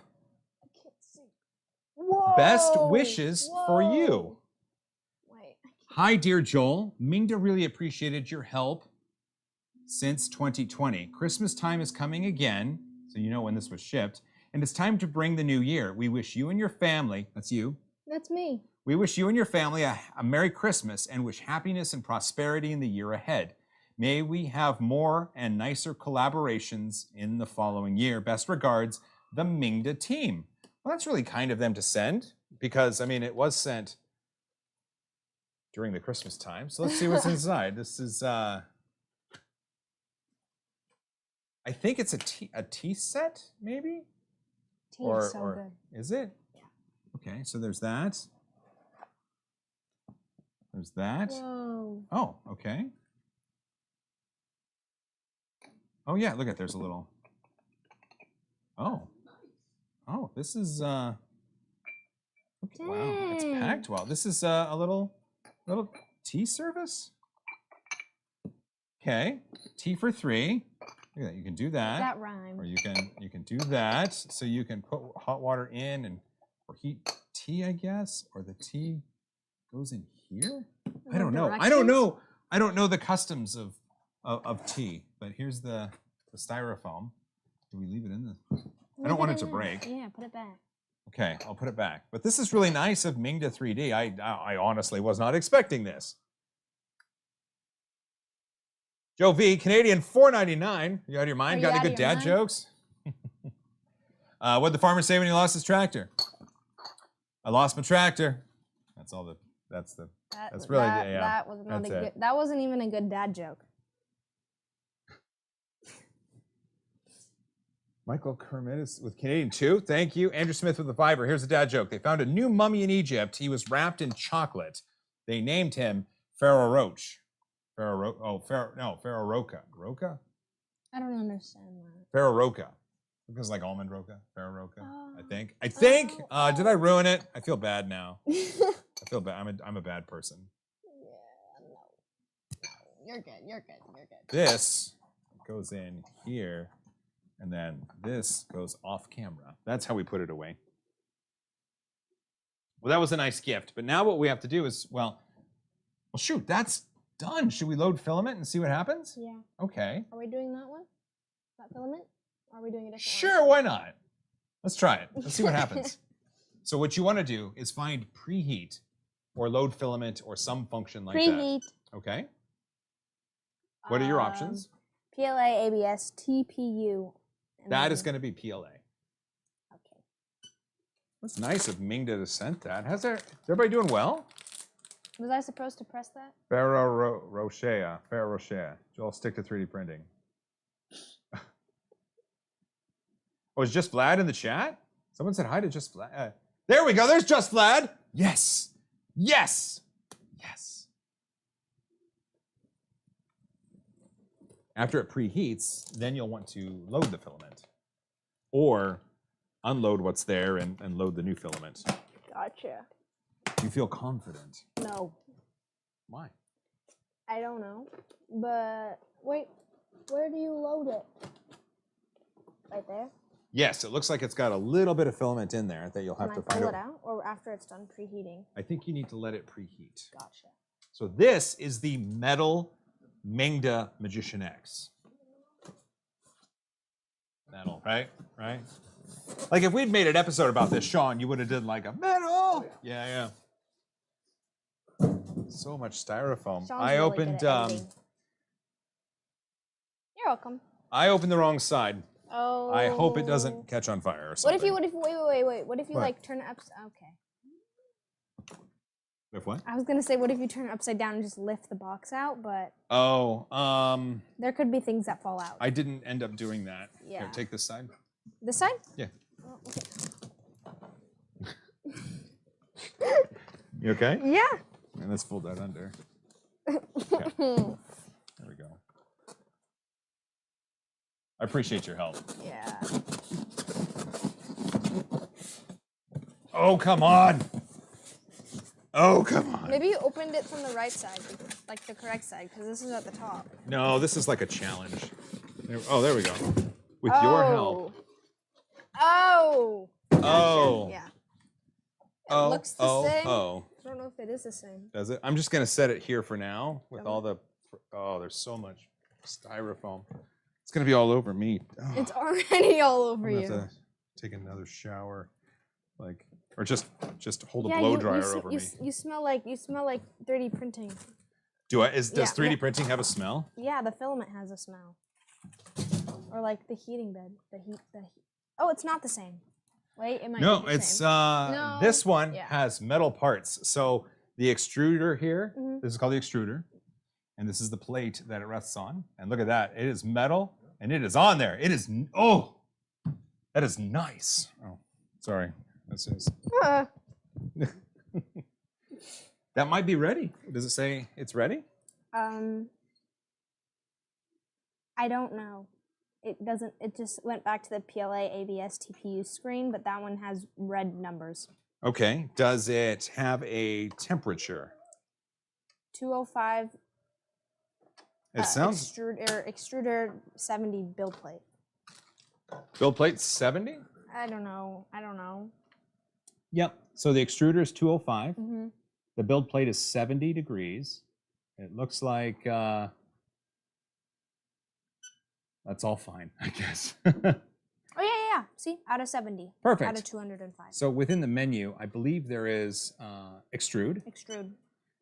Whoa, best wishes for you. Wait. Hi, dear Joel. Mingda really appreciated your help since 2020. Christmas time is coming again, so you know when this was shipped, and it's time to bring the new year. We wish you and your family, that's you. That's me. We wish you and your family a Merry Christmas and wish happiness and prosperity in the year ahead. May we have more and nicer collaborations in the following year. Best regards, the Mingda team. Well, that's really kind of them to send, because, I mean, it was sent during the Christmas time. So let's see what's inside. This is, I think it's a tea set, maybe? Tea is so good. Is it? Yeah. Okay, so there's that. There's that. Whoa. Oh, okay. Oh yeah, look at, there's a little. Oh. Oh, this is okay, wow, it's packed well. This is a little tea service. Okay, tea for 3. Look at that, you can do that. That rhyme. Or you can do that. So you can put hot water in and or heat tea, I guess, or the tea goes in here. I don't know. I don't know. I don't know the customs of tea. But here's the styrofoam. Do we leave it in the? I don't want it to break. Yeah, put it back. Okay, I'll put it back. But this is really nice of Mingda 3D. I honestly was not expecting this. Joe V, Canadian $4.99. You out of your mind? Got any good dad jokes? What'd the farmer say when he lost his tractor? I lost my tractor. That's all. That's the That's really yeah. That was not that's a it. good. That wasn't even a good dad joke. Michael Kermit is with Canadian 2. Thank you. Andrew Smith with the Fiverr. Here's a dad joke. They found a new mummy in Egypt. He was wrapped in chocolate. They named him Pharaoh Roach. Pharaoh Roca. Roca? I don't understand that. Pharaoh Roca. Because like almond roca. Pharaoh Roca. I think. Did I ruin it? I feel bad now. I feel bad. I'm a bad person. Yeah, no. You're good. You're good. You're good. This goes in here. And then this goes off camera. That's how we put it away. Well, that was a nice gift. But now what we have to do is, well, shoot, that's done. Should we load filament and see what happens? Yeah. Okay. Are we doing that one? That filament? Or are we doing a different Sure, why not? Let's try it. Let's see what happens. So what you want to do is find preheat or load filament or some function like Preheat. that. Okay. What are your options? PLA, ABS, TPU. That is going to be PLA. Okay. That's nice of Mingda to send that. Is everybody doing well? Was I supposed to press that? Pharaoh Rocher. Joel, stick to 3D printing. Oh, is Just Vlad in the chat? Someone said hi to Just Vlad. There we go. There's Just Vlad. Yes. Yes. Yes. After it preheats, then you'll want to load the filament. Or unload what's there and load the new filament. Gotcha. You feel confident. No. Why? I don't know. But wait, where do you load it? Right there? Yes, it looks like it's got a little bit of filament in there that you'll have to Can I find pull it out? Or after it's done preheating? I think you need to let it preheat. Gotcha. So this is the metal Mingda Magician X. Metal, right? Right? Like if we'd made an episode about this, Sean, you would have done like a metal. Yeah. So much styrofoam. Sean's really good at editing. You're welcome. I opened the wrong side. Oh. I hope it doesn't catch on fire or something. Wait, what if you What? like turn it up, okay. If what? I was gonna say, what if you turn it upside down and just lift the box out, but Oh, there could be things that fall out. I didn't end up doing that. Yeah. Here, take this side. This side? Yeah. Oh, okay. You okay? Yeah. And let's fold that under. Okay. There we go. I appreciate your help. Yeah. Oh, come on. Oh, come on. Maybe you opened it from the right side, like the correct side, because this is at the top. No, this is like a challenge. There we go. With your help. Oh. Gotcha. Oh. Yeah. It looks the same. Oh. I don't know if it is the same. Does it? I'm just going to set it here for now with all the, there's so much styrofoam. It's going to be all over me. Oh, It's already all over I'm you. gonna have to take another shower, or just hold a Yeah, blow you dryer s- over you me. s- You smell like 3D printing. Does Yeah, 3D yeah. printing have a smell? Yeah, the filament has a smell. Or like the heating bed. The heat. Oh, it's not the same. Wait, it might No, be the it's same. No. this one Yeah. has metal parts. So the extruder here, Mhm. this is called the extruder, and this is the plate that it rests on. And look at that, it is metal, and it is on there. It is that is nice. Oh, sorry, this is Ah. that might be ready. Does it say it's ready? I don't know. It doesn't. It just went back to the PLA ABS TPU screen, but that one has red numbers. Okay. Does it have a temperature? 205. It sounds Extruder 70 build plate. build plate 70. I don't know. Yep. So the extruder is 205. Mm-hmm. The build plate is 70 degrees. It looks like that's all fine, I guess. Oh yeah. See, out of 70. Perfect. Out of 205. So within the menu, I believe there is extrude, Extrude.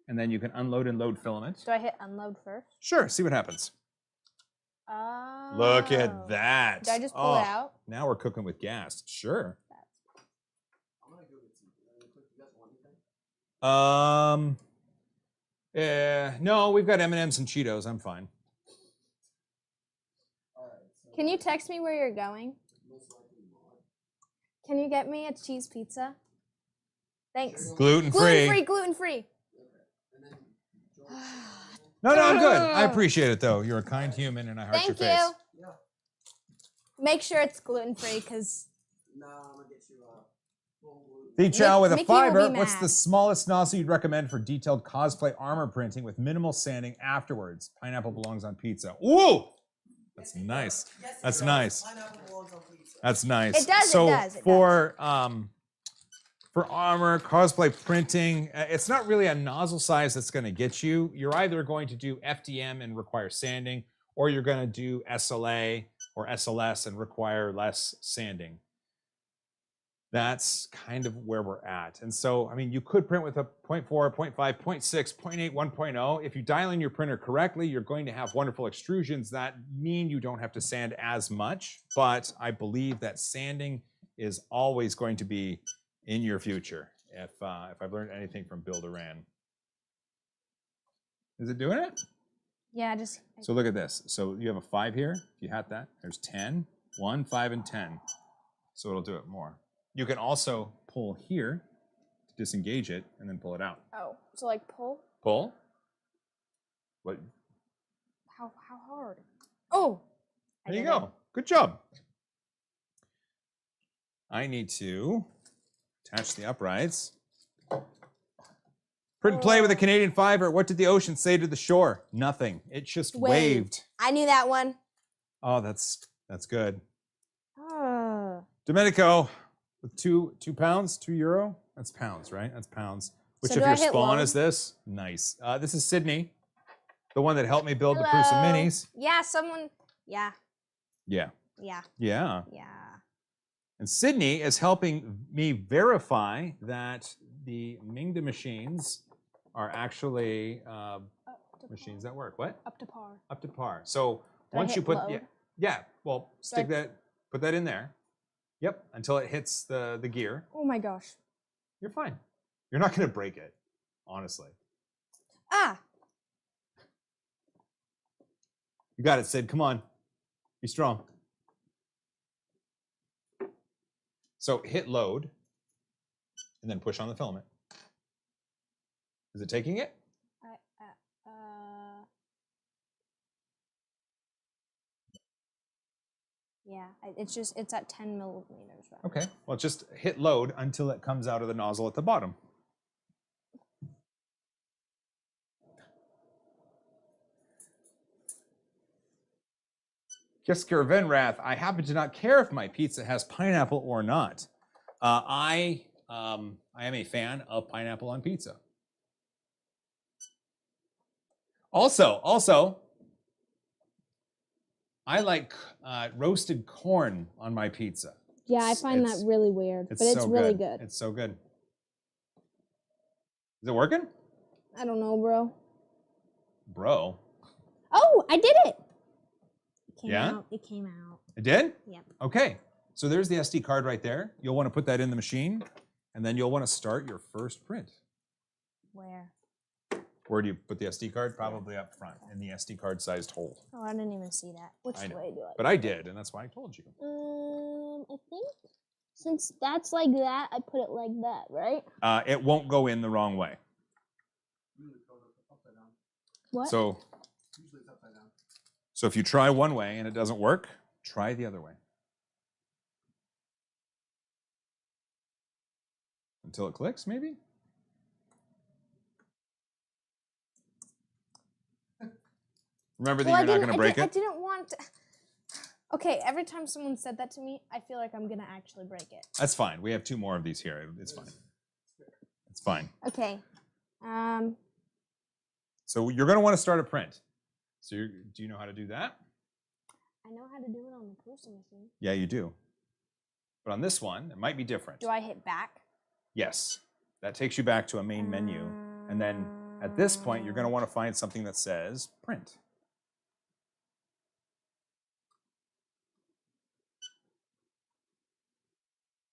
and then you can unload and load filament. Do I hit unload first? Sure, see what happens. Oh. Look at that. Did I just pull it out? Now we're cooking with gas. Sure. I'm gonna go get some. You guys want anything? No, we've got M&Ms and Cheetos. I'm fine. Alright, so Can you text me where you're going? most likely not. Can you get me a cheese pizza? Thanks. Gluten Gluten free, free. gluten free. Okay. And then George, No, I'm good. I appreciate it though. You're a kind human, and I heart your Thank face. you. yeah. Make sure it's gluten free, cause Nah, I'm gonna get you full gluten. The Chow with a Mickey will be fiber. What's mad. the smallest nozzle you'd recommend for detailed cosplay armor printing with minimal sanding afterwards? Pineapple belongs on pizza. Ooh, that's nice. Yes, it That's does. nice. Pineapple belongs on pizza. That's nice. It does, it So does, it for armor cosplay printing, it's not really a nozzle size that's going to get you. You're either going to do FDM and require sanding, or you're going to do SLA or SLS and require less sanding. That's kind of where we're at. And so, I mean, you could print with a 0.4, 0.5, 0.6, 0.8, 1.0. If you dial in your printer correctly, you're going to have wonderful extrusions that mean you don't have to sand as much. But I believe that sanding is always going to be in your future. If I've learned anything from Bill Duran. Is it doing it? yeah, just So look at this. So you have a 5 here. If you had that, there's 10, 1, 5, and 10. So it'll do it more. You can also pull here to disengage it and then pull it out. oh, so like pull. Pull. What? How hard? Oh, I There you did it. go. Good job. I need to attach the uprights. Print and play with a Canadian fiber. What did the ocean say to the shore? Nothing. It just waved. I knew that one. Oh, that's good. Oh. Domenico, with two pounds, €2. That's pounds, right? That's pounds. Which So of do I your hit spawn load? is this? Nice. This is Sydney, the one that helped me build the Prusa Hello. Minis. Yeah, someone. Yeah, Yeah. yeah, Yeah. yeah. And Sydney is helping me verify that the Mingda machines are actually machines that work. What? Up to par. Up to par. So Do I once you hit put load? yeah, well, stick I- that, put that in there. Yep, until it hits the gear. Oh my gosh. You're fine. You're not going to break it, honestly. Ah. You got it, Sid. Come on. Be strong. So hit load and then push on the filament. Is it taking it? Yeah, it's at 10 millimeters. Right? Okay. Well, just hit load until it comes out of the nozzle at the bottom. Kisker Venrath, I happen to not care if my pizza has pineapple or not. I am a fan of pineapple on pizza. Also, I like roasted corn on my pizza. Yeah, I find that really weird, but it's so really good. It's so good. Is it working? I don't know, bro. Bro. Oh, I did it. It came Yeah? out. It came out. It did? Yep. Okay. So there's the SD card right there. You'll want to put that in the machine, and then you'll want to start your first print. Where? Where do you put the SD card? Probably up front in the SD card sized hole. Oh, I didn't even see that. Which I know. way do I? But I did, and that's why I told you. I think since that's like that, I put it like that, right? It won't go in the wrong way. Usually it's upside down. What? So Usually it's upside down. So if you try one way and it doesn't work, try the other way. Until it clicks, maybe? Remember that you're not going to break I it? didn't want to. Okay, every time someone said that to me, I feel like I'm going to actually break it. That's fine. We have 2 more of these here. It's fine. It's fine. Okay. So you're going to want to start a print. So do you know how to do that? I know how to do it on the Prusa machine. Yeah, you do. But on this one, it might be different. Do I hit back? Yes. That takes you back to a main menu. And then at this point, you're going to want to find something that says print.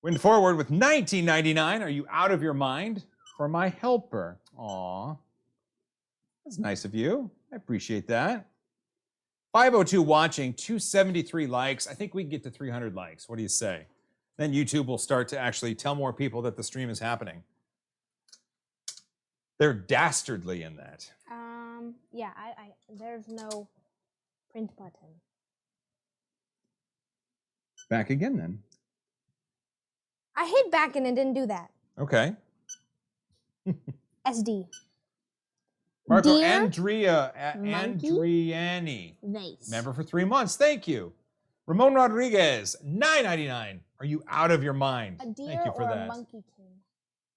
Wind Forward with $19.99. Are you out of your mind? For my helper. Aw. That's nice of you. I appreciate that. 502 watching, 273 likes. I think we can get to 300 likes. What do you say? Then YouTube will start to actually tell more people that the stream is happening. They're dastardly in that. Yeah, there's no print button. Back again then. I hit back and it didn't do that. Okay. SD. Marco Dear Andrea monkey Andriani. Vase. Member for 3 months. Thank you. Ramon Rodriguez, $9.99. Are you out of your mind? A deer Thank you for or that. a monkey king?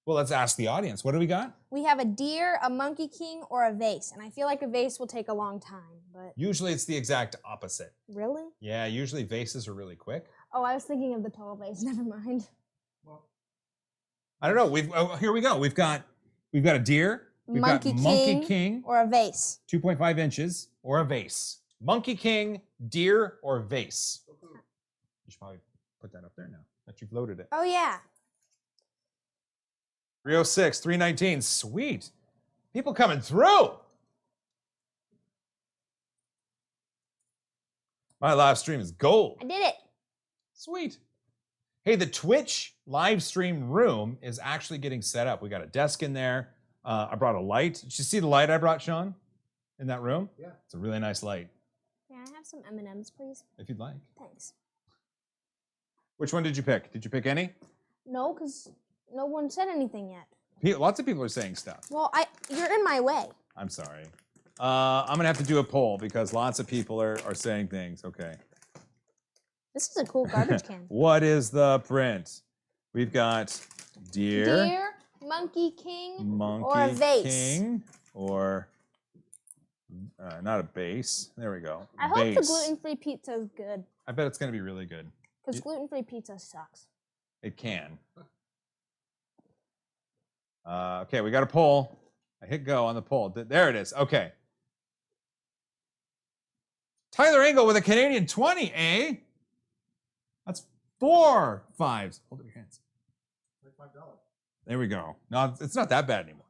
Well, let's ask the audience. What do we got? We have a deer, a monkey king, or a vase. And I feel like a vase will take a long time, but Usually it's the exact opposite. really? Yeah, usually vases are really quick. Oh, I was thinking of the tall vase. Never mind. Well, I don't know. Here we go. We've got a deer. We've Monkey got Monkey king. King, Or a vase. 2.5 inches, or a vase. Monkey King, deer, or vase. You should probably put that up there now that you've loaded it. Oh, yeah. 306, 319. Sweet. People coming through. My live stream is gold. I did it. Sweet. Hey, the Twitch live stream room is actually getting set up. We got a desk in there. I brought a light. Did you see the light I brought, Sean, in that room? yeah. It's a really nice light, May I have some M&Ms, please? if you'd like. Thanks. Which one did you pick? Did you pick any? No, because no one said anything yet. Lots of people are saying stuff. Well, you're in my way. I'm sorry. I'm going to have to do a poll because lots of people are saying things. Okay. This is a cool garbage can. What is the print? We've got deer, Deer, monkey king, monkey or a vase. king, or not a base. There we go. I hope the Vase. gluten-free pizza is good. I bet it's going to be really good. Because gluten-free pizza sucks. It can. Okay, we got a poll. I hit go on the poll. There it is. Okay. Tyler Engel with a Canadian 20, eh? That's 4 5s. Hold up your hands. Like $5. There we go. No, it's not that bad anymore.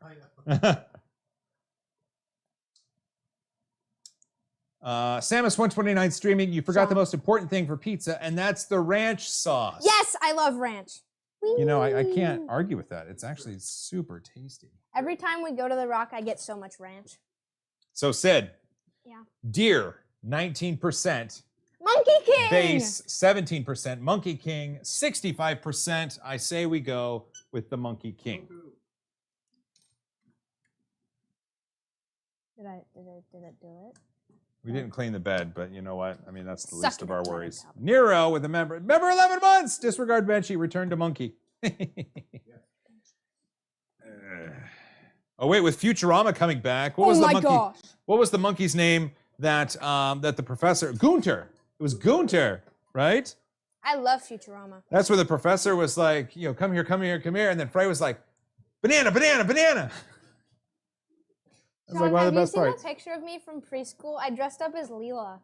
I Samus129 streaming. You forgot the Sean. most important thing for pizza, and that's the ranch sauce. Yes, I love ranch. You know, I Whee! can't argue with that. It's actually super tasty. Every time we go to the Rock, I get so much ranch. So, Sid. Yeah. Deer, 19%. Monkey King! Base, 17%. Monkey King, 65%. I say we go with the Monkey King. Did it do it? We didn't clean the bed, but you know what? I mean, that's the Suck least it of our up, worries. Buttercup. Nero with a member 11 months. Disregard Benchy, return to Monkey. Oh wait, with Futurama coming back, what was Oh the my monkey? gosh. What was the monkey's name that that the professor Gunter? It was Gunter, right? I love Futurama. That's where the professor was like, you know, come here, come here, come here, and then Frey was like, banana, banana, banana. That's Sean, like one of have the you best seen parts. a picture of me from preschool? I dressed up as Leela.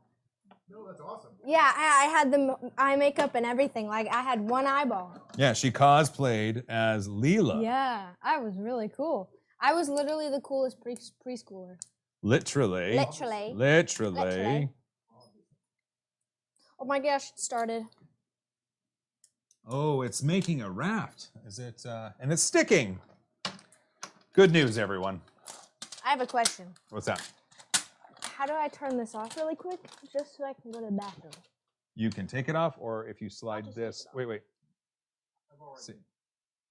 No, that's awesome. Yeah, I had the eye makeup and everything. Like, I had one eyeball. Yeah, she cosplayed as Leela. Yeah, I was really cool. I was literally the coolest preschooler. Literally. Literally. Literally. Oh my gosh, it started. Oh, it's making a raft. Is it? And it's sticking. Good news, everyone. I have a question. What's that? How do I turn this off really quick? Just so I can go to the bathroom. You can take it off, or if you slide just take this. it off. Wait. I've already. See.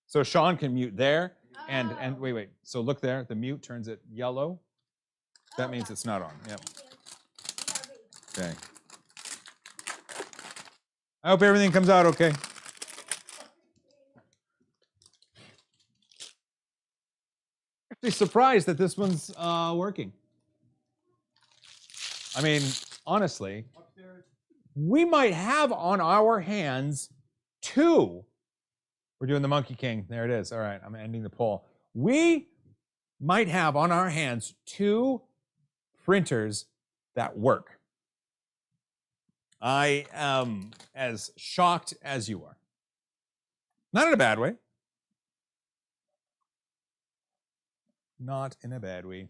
So Sean can mute there, and Oh. wait. So look there. The mute turns it yellow. That Oh, means gotcha. it's not on. Yep. Okay. I hope everything comes out okay. Actually surprised that this one's working. I mean, honestly, Upstairs. we might have on our hands 2. We're doing the Monkey King. There it is. All right, I'm ending the poll. We might have on our hands 2 printers that work. I am as shocked as you are. Not in a bad way. Not in a bad way.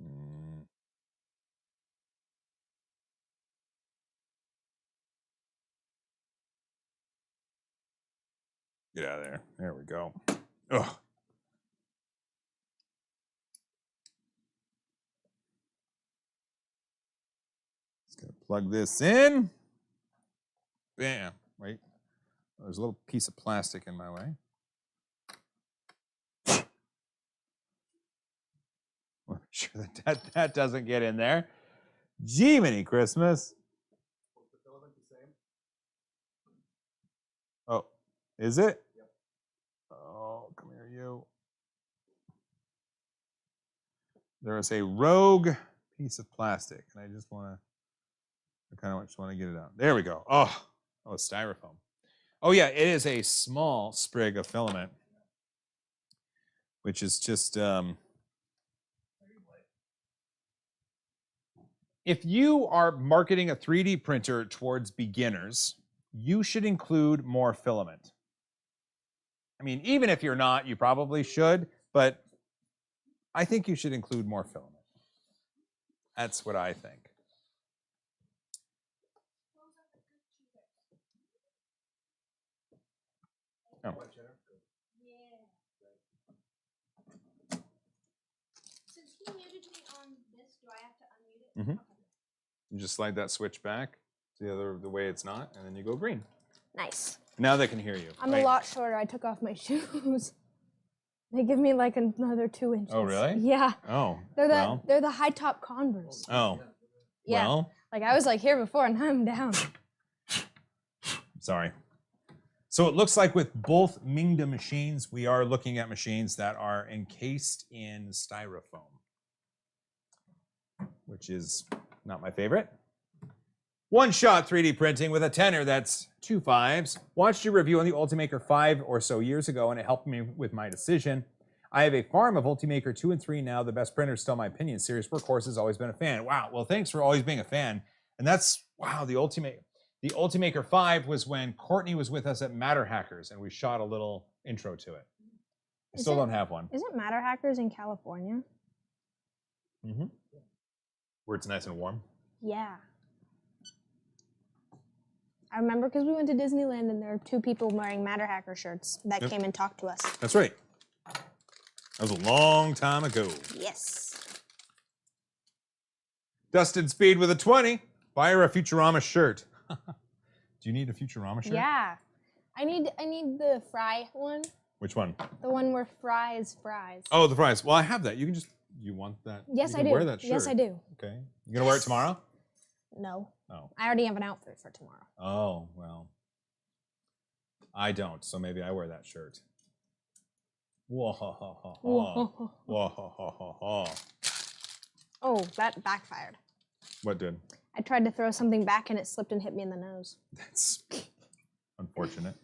Mm. Get out of there. There we go. Ugh. Just gonna plug this in. Bam. Right. There's a little piece of plastic in my way. Make sure that doesn't get in there. Jiminy Christmas. Was the filament the same? Oh, is it? Yep. Oh, come here, you. There is a rogue piece of plastic, and I kind of just want to get it out. There we go. Oh, styrofoam. Oh yeah, it is a small sprig of filament, which is just if you are marketing a 3D printer towards beginners, you should include more filament. I mean, even if you're not, you probably should, but I think you should include more filament. That's what I think. Oh. White cheddar? Good. Since he muted me on this, do I have to unmute it? Mhm. You just slide that switch back to the way it's not, and then you go green. Nice. Now they can hear you. I'm right? a lot shorter. I took off my shoes. They give me like another 2 inches. Oh, really? Yeah. Oh, They're the high top Converse. Oh, Yeah. well, Like I was like here before and now I'm down. sorry. So it looks like with both Mingda machines, we are looking at machines that are encased in styrofoam, which is not my favorite. One shot 3D printing with a tenor, that's 2 5s. Watched your review on the Ultimaker 5 or so years ago, and it helped me with my decision. I have a farm of Ultimaker 2 and 3 now. The best printer, still my opinion. Serious Workhorse has always been a fan. Wow, well, thanks for always being a fan. And that's, wow, the Ultimaker 5 was when Courtney was with us at Matter Hackers, and we shot a little intro to it. I still don't have one. Isn't Matter Hackers in California? Mm-hmm. Where it's nice and warm. Yeah. I remember because we went to Disneyland and there were 2 people wearing Matter Hacker shirts that Yep. came and talked to us. That's right. That was a long time ago. Yes. Dustin Speed with a 20. Buy her a Futurama shirt. Do you need a Futurama shirt? Yeah. I need the Fry one. Which one? The one where Fry is fries. Oh, the fries. Well, I have that. You want that? Yes, you I can do. Wear that shirt. Yes, I do. Okay. You gonna wear it tomorrow? No. Oh. I already have an outfit for tomorrow. Oh, well. I don't, so maybe I wear that shirt. Whoa, ha, ha, ha, ha. Whoa, ha, ha, ha, ha. Oh, that backfired. What did? I tried to throw something back and it slipped and hit me in the nose. That's unfortunate.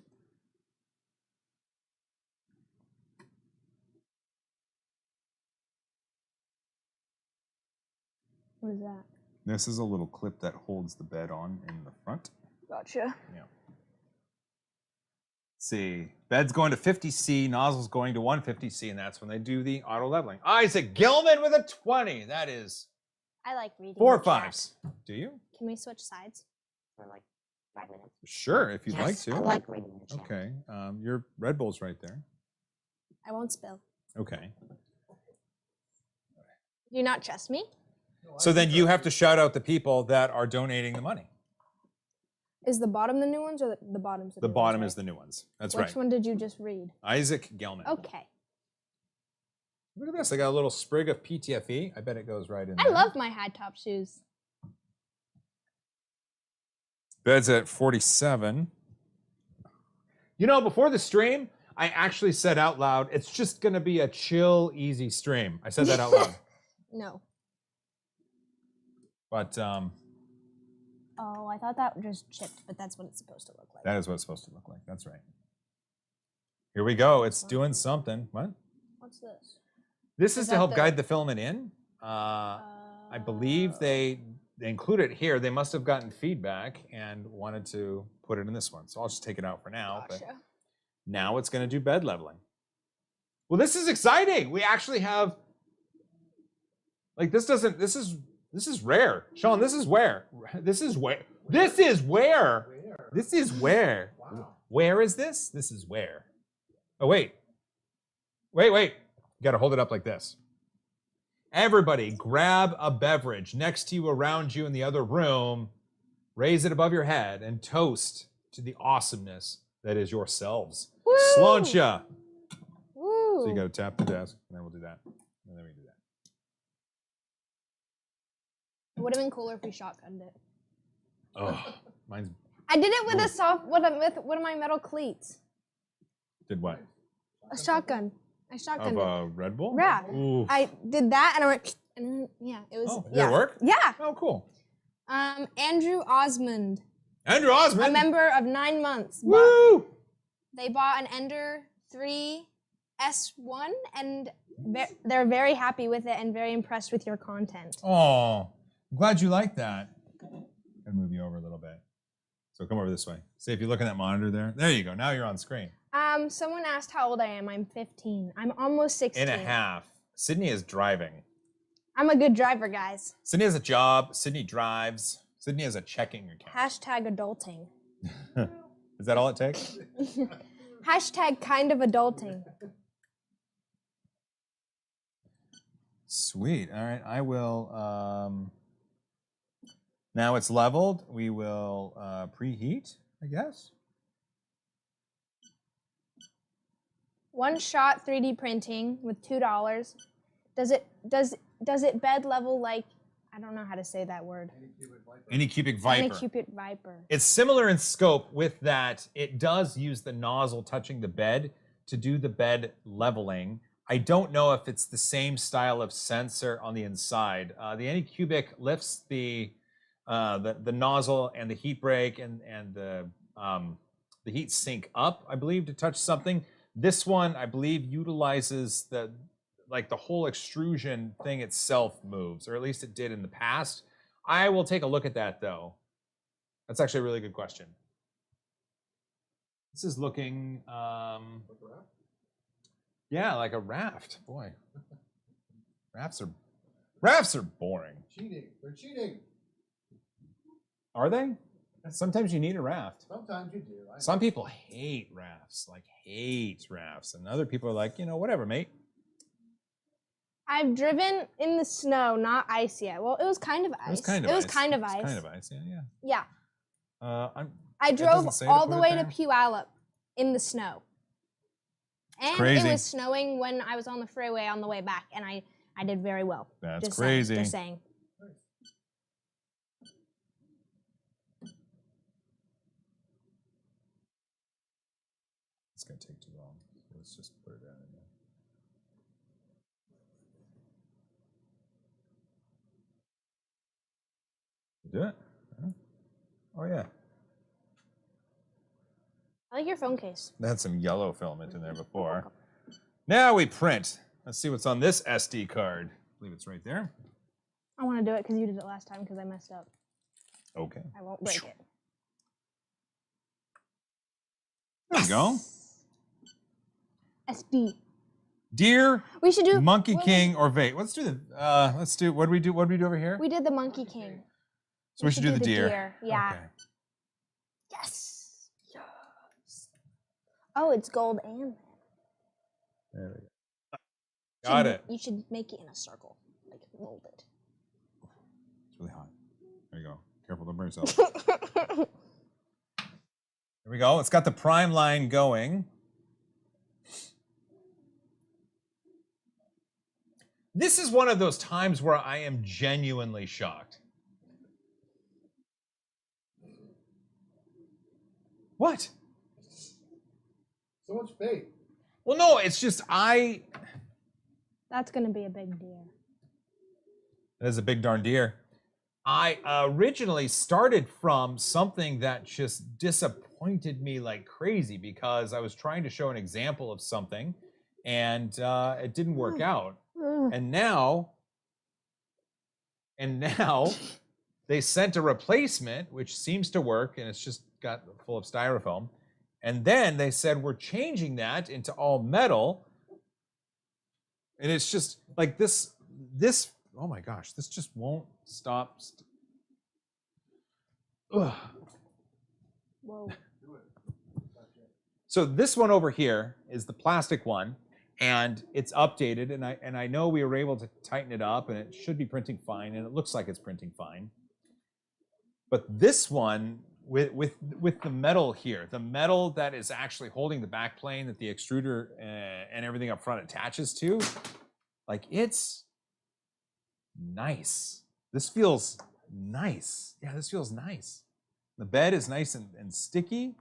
What is that? This is a little clip that holds the bed on in the front. Gotcha. Yeah. See, bed's going to 50C, nozzle's going to 150C, and that's when they do the auto leveling. Isaac Gilman with a 20. That is I like reading. 4 the chat. 5s. Do you? Can we switch sides for like 5 minutes? Sure, if you'd like to. I like reading the chat. Okay. Your Red Bull's right there. I won't spill. Okay. Do you not trust me? No, So then you have to shout out the people that are donating the money. Is the bottom the new ones or the bottom's the The new bottom ones, is the new ones. That's Which right. one did you just read? Isaac Gelman. Okay. Look at this. I got a little sprig of PTFE. I bet it goes right in there. I love my high top shoes. Bed's at 47. You know, before the stream, I actually said out loud, it's just going to be a chill, easy stream. I said that out loud. No. But Oh, I thought that just chipped, but that's what it's supposed to look like. that is what it's supposed to look like. That's right. Here we go. It's doing something. What? What's this? This is Is to that help the- guide the filament in. I believe they include it here. They must have gotten feedback and wanted to put it in this one. So I'll just take it out for now. But Gotcha. now it's going to do bed leveling. Well, this is exciting. We actually have Like this doesn't. This is rare, Sean. This is where. This is where. This is where. Where? This is where. Wow. Where is this? This is where. Oh wait. Wait. You got to hold it up like this. Everybody, grab a beverage next to you, around you, in the other room. Raise it above your head and toast to the awesomeness that is yourselves. Woo! Sláinte. Woo. So you got to tap the desk, and then we'll do that. And then we do that. It would have been cooler if we shotgunned it. Oh, mine's I did it with with one of my metal cleats. did what? A shotgun. I Of shotgunned it. Red Bull? Yeah. Ooh. I did that and I went, and then, yeah, it was. Oh, did yeah. it work? Yeah. Oh, cool. Andrew Osmond, Andrew a Osmond. member of 9 months. Woo! They bought an Ender 3 S1 and they're very happy with it and very impressed with your content. Oh, I'm glad you like that. Gotta move you over a little bit. So come over this way. See if you look at that monitor there. There you go. Now you're on screen. Someone asked how old I am. I'm 15. I'm almost 16. And a half. Sydney is driving. I'm a good driver, guys. Sydney has a job. Sydney drives. Sydney has a checking account. Hashtag adulting. Is that all it takes? Hashtag kind of adulting. Sweet. All right. I will. Now it's leveled. We will preheat, I guess. One shot 3D printing with $2. Does it bed level like, I don't know how to say that word. Anycubic Viper. Anycubic Viper. It's similar in scope with that. It does use the nozzle touching the bed to do the bed leveling. I don't know if it's the same style of sensor on the inside. The Anycubic lifts the nozzle and the heat break and the heat sink up, I believe, to touch something. This one, I believe, utilizes the whole extrusion thing itself moves, or at least it did in the past. I will take a look at that, though. That's actually a really good question. This is looking, yeah, like a raft. Boy, rafts are boring. Cheating. They're cheating. Are they? Sometimes you need a raft. Sometimes you do. Some people hate rafts, and other people are like, whatever, mate. I've driven in the snow, not ice yet. Well, it was kind of ice. It was kind of ice. Yeah. Yeah. I doesn't drove say to all put the it way there. to Puyallup in the snow. And crazy. it was snowing when I was on the freeway on the way back, and I did very well. That's Just crazy. Saying, just saying. It's gonna take too long. Let's just put it down in there. Do it? Huh? Oh yeah. I like your phone case. They had some yellow filament in there before. Now we print. Let's see what's on this SD card. I believe it's right there. I want to do it because you did it last time because I messed up. Okay. I won't break it. There we go. SD. Deer, We should do Monkey what King, or Vate. Let's do what do we do over here? We did the Monkey King. So we should do the deer. Yeah. Okay. Yes. Oh, it's gold and There we go. Got it. You should make it in a circle, like mold it. It's really hot. There you go. Careful, don't burn yourself. There we go. It's got the prime line going. This is one of those times where I am genuinely shocked. What? So much faith. Well, no, it's just That's gonna be a big deer. That is a big darn deer. I originally started from something that just disappointed me like crazy because I was trying to show an example of something and it didn't work out. And now they sent a replacement, which seems to work, and it's just got full of styrofoam. And then they said, we're changing that into all metal. And it's just like this oh my gosh, this just won't stop. Ugh. Whoa. So this one over here is the plastic one, and it's updated, and I know we were able to tighten it up, and it should be printing fine, and it looks like it's printing fine. But this one with the metal here, the metal that is actually holding the back plane that the extruder and everything up front attaches to, like, it's nice. This feels nice. Yeah, this feels nice. The bed is nice and sticky.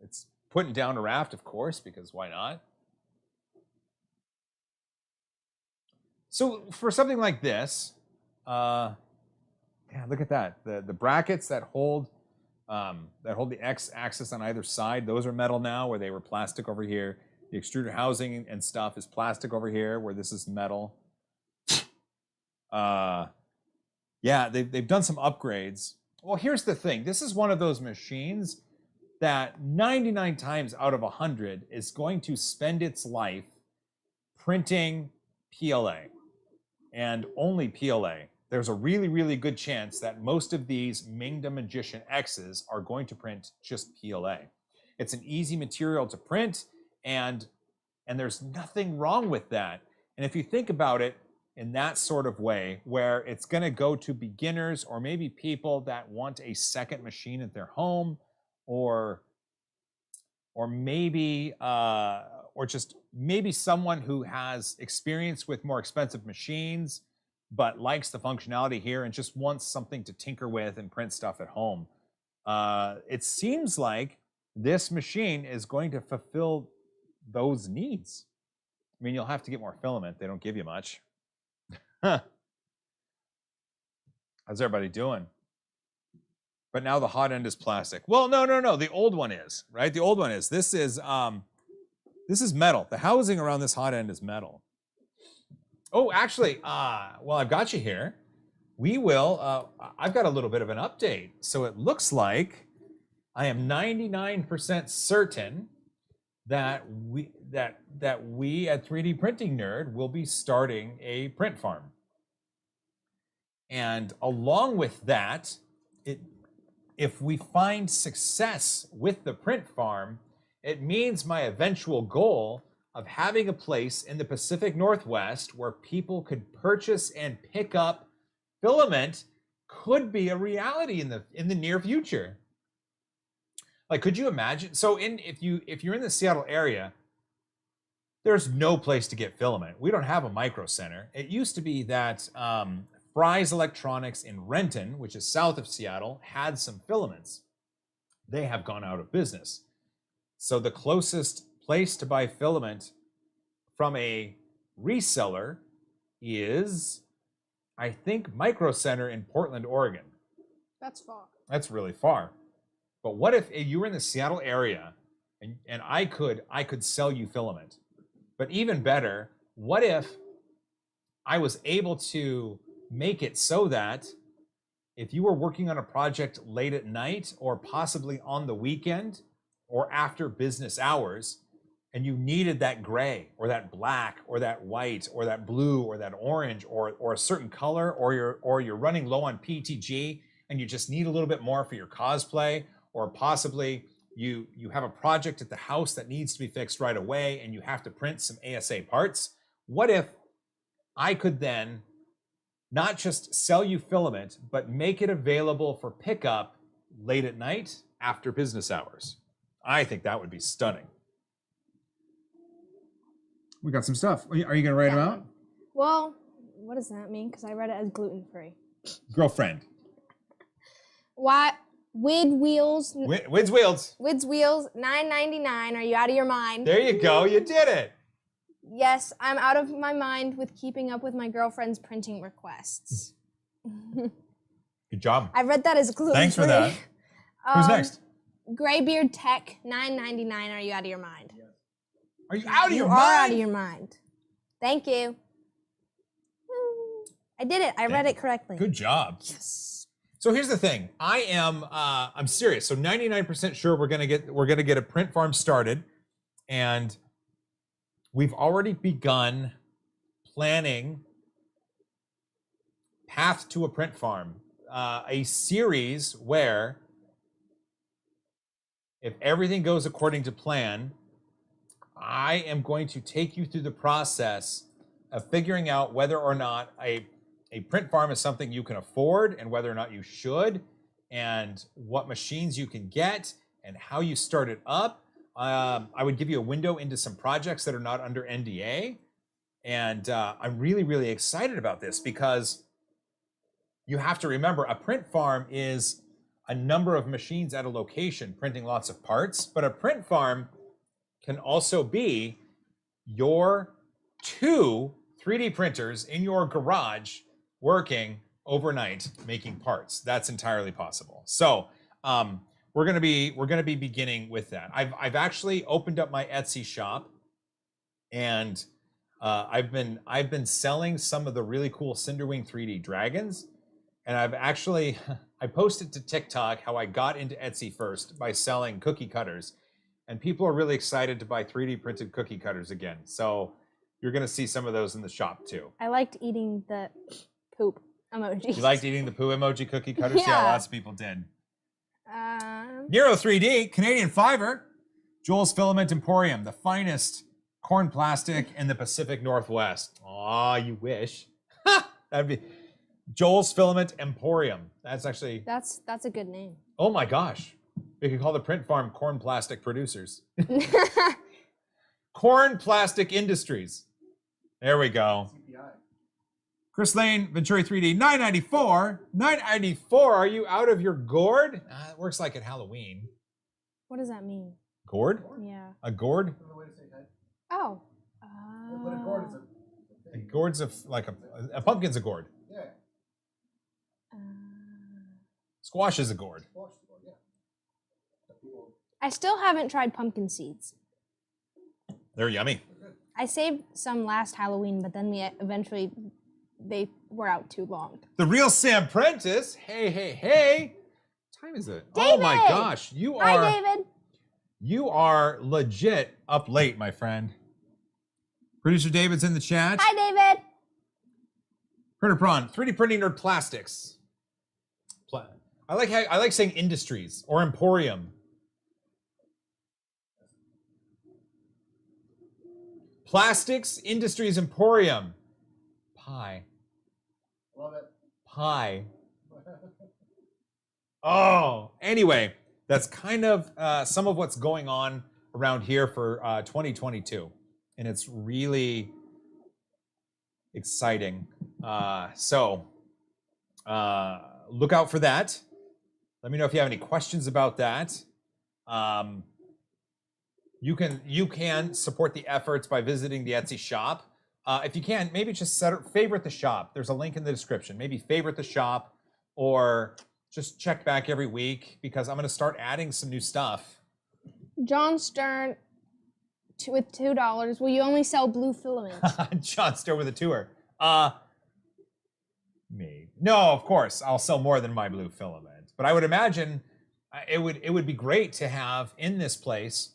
It's putting down a raft, of course, because why not? So for something like this, yeah, look at that. The brackets that hold the X-axis on either side, those are metal now, where they were plastic over here. The extruder housing and stuff is plastic over here, where this is metal. Yeah, they've done some upgrades. Well, here's the thing. This is one of those machines that 99 times out of 100 is going to spend its life printing PLA and only PLA. There's a really, really good chance that most of these Mingda Magician X's are going to print just PLA. It's an easy material to print, and there's nothing wrong with that. And if you think about it in that sort of way, where it's going to go to beginners or maybe people that want a second machine at their home, or maybe someone who has experience with more expensive machines but likes the functionality here and just wants something to tinker with and print stuff at home. It seems like this machine is going to fulfill those needs. I mean, you'll have to get more filament. They don't give you much. How's everybody doing? But now the hot end is plastic. Well, no. The old one is, right? The old one is. This is metal. The housing around this hot end is metal. Oh, actually, well, I've got you here. We will. I've got a little bit of an update. So it looks like I am 99% certain that we at 3D Printing Nerd will be starting a print farm. And along with that, if we find success with the print farm, it means my eventual goal of having a place in the Pacific Northwest where people could purchase and pick up filament could be a reality in the near future. Like, could you imagine? So if you're in the Seattle area, there's no place to get filament. We don't have a micro center. It used to be that Fry's Electronics in Renton, which is south of Seattle, had some filaments. They have gone out of business. So the closest place to buy filament from a reseller is, I think, Micro Center in Portland, Oregon. That's far. That's really far. But what if you were in the Seattle area and I could sell you filament? But even better, what if I was able to make it so that if you were working on a project late at night or possibly on the weekend or after business hours, and you needed that gray or that black or that white or that blue or that orange or a certain color, or you're running low on PETG and you just need a little bit more for your cosplay, or possibly you have a project at the house that needs to be fixed right away and you have to print some ASA parts, what if I could then not just sell you filament, but make it available for pickup late at night after business hours? I think that would be stunning. We got some stuff. Are you going to write them out? Well, what does that mean? Because I read it as gluten-free. Girlfriend. What? Wid Wheels. Wid's Wheels. Wid's Wheels, $9.99. Are you out of your mind? There you go. You did it. Yes, I'm out of my mind with keeping up with my girlfriend's printing requests. Good job. I read that as gluten-free. Thanks for that. Who's next? Graybeard Tech, $9.99. Are you out of your mind? Are you out of your mind? You are out of your mind. Thank you. I did it. I read it correctly. Good job. Yes. So here's the thing. I'm serious. So 99% sure we're gonna get a print farm started, and we've already begun planning Path to a Print Farm, a series where, if everything goes according to plan, I am going to take you through the process of figuring out whether or not a print farm is something you can afford and whether or not you should, and what machines you can get and how you start it up. I would give you a window into some projects that are not under NDA. And I'm really, really excited about this because you have to remember a print farm is a number of machines at a location printing lots of parts, but a print farm can also be your 2 3D printers in your garage working overnight making parts. That's entirely possible. So we're gonna be beginning with that. I've actually opened up my Etsy shop, and I've been selling some of the really cool Cinderwing 3D dragons, and I posted to TikTok how I got into Etsy first by selling cookie cutters, and people are really excited to buy 3D printed cookie cutters again. So you're gonna see some of those in the shop too. I liked eating the poop emoji. You liked eating the poo emoji cookie cutters? Yeah. Yeah, lots of people did. Nero 3D, Canadian Fiber, Joel's Filament Emporium, the finest corn plastic in the Pacific Northwest. Aw, you wish. That'd be Joel's Filament Emporium. That's actually... That's a good name. Oh my gosh. We could call the print farm Corn Plastic Producers. Corn Plastic Industries. There we go. CPI. Chris Lane, Venturi 3D, $9.94. $9.94. Are you out of your gourd? It works like at Halloween. What does that mean? Gourd? Yeah. A gourd? Another way to say head. Oh. What a gourd is A gourd's like a pumpkin's a gourd. Yeah. Squash is a gourd. Squash is a gourd, yeah. People, I still haven't tried pumpkin seeds. They're yummy. I saved some last Halloween, but then eventually they were out too long. The real Sam Prentice. Hey, hey, hey. What time is it? Oh my David! gosh. Hi, David. You are legit up late, my friend. Producer David's in the chat. Hi, David. Printer Prawn, 3D printing nerd plastics. I like saying industries or emporium. Plastics Industries Emporium. Pie. love it. Pie. Oh, anyway, that's kind of some of what's going on around here for 2022. And it's really exciting. So look out for that. Let me know if you have any questions about that. You can support the efforts by visiting the Etsy shop. If you can, maybe just favorite the shop. There's a link in the description. Maybe favorite the shop, or just check back every week, because I'm going to start adding some new stuff. John Stern with $2. Will you only sell blue filament? John Stern with a tour. Me. No, of course, I'll sell more than my blue filament. But I would imagine it would be great to have in this place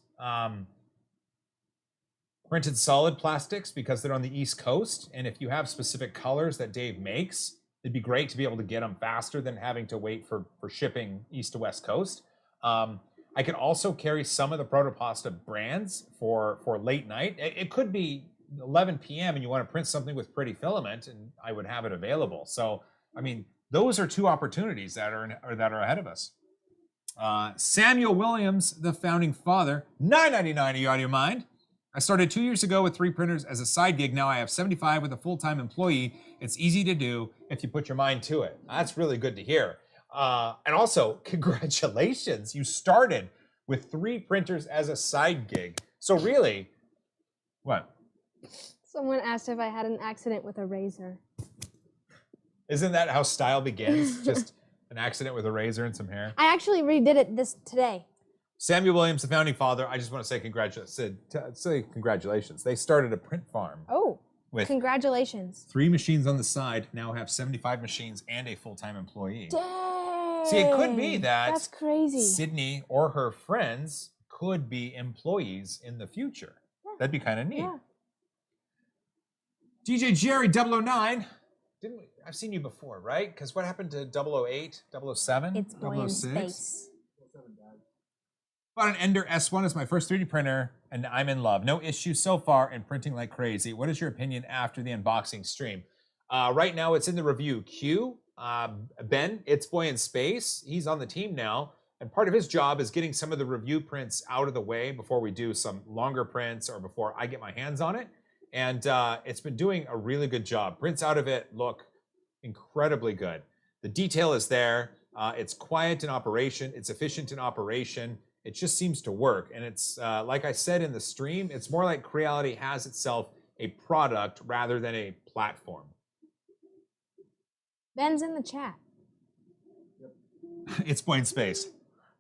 printed solid plastics, because they're on the East Coast. And if you have specific colors that Dave makes, it'd be great to be able to get them faster than having to wait for shipping East to West Coast. I could also carry some of the Protopasta brands for late night. It could be 11 p.m. and you want to print something with pretty filament, and I would have it available. So, I mean, those are two opportunities that are ahead of us. Samuel Williams, the founding father, $9.99 a Audio Mind. I started 2 years ago with 3 printers as a side gig. Now I have 75 with a full-time employee. It's easy to do if you put your mind to it. That's really good to hear. And also, congratulations. You started with 3 printers as a side gig. So really, what? Someone asked if I had an accident with a razor. Isn't that how style begins? Just an accident with a razor and some hair? I actually redid it today. Samuel Williams, the founding father, I just want to say congratulations. They started a print farm. Oh, with congratulations. 3 machines on the side, now have 75 machines and a full-time employee. Dang. See, it could be that That's crazy. Sydney or her friends could be employees in the future. Yeah. That'd be kind of neat. Yeah. DJ Jerry 009. Didn't we? I've seen you before, right? Because what happened to 008, 007, It's boy in space. Bought an Ender S1 as my first 3D printer, and I'm in love. No issues so far, and printing like crazy. What is your opinion after the unboxing stream? Right now, it's in the review queue. Ben, It's Boy in Space, he's on the team now, and part of his job is getting some of the review prints out of the way before we do some longer prints or before I get my hands on it. And it's been doing a really good job. Prints out of it look incredibly good. The detail is there. It's quiet in operation. It's efficient in operation. It just seems to work. And it's, like I said in the stream, it's more like Creality has itself a product rather than a platform. Ben's in the chat. It's Boy in Space.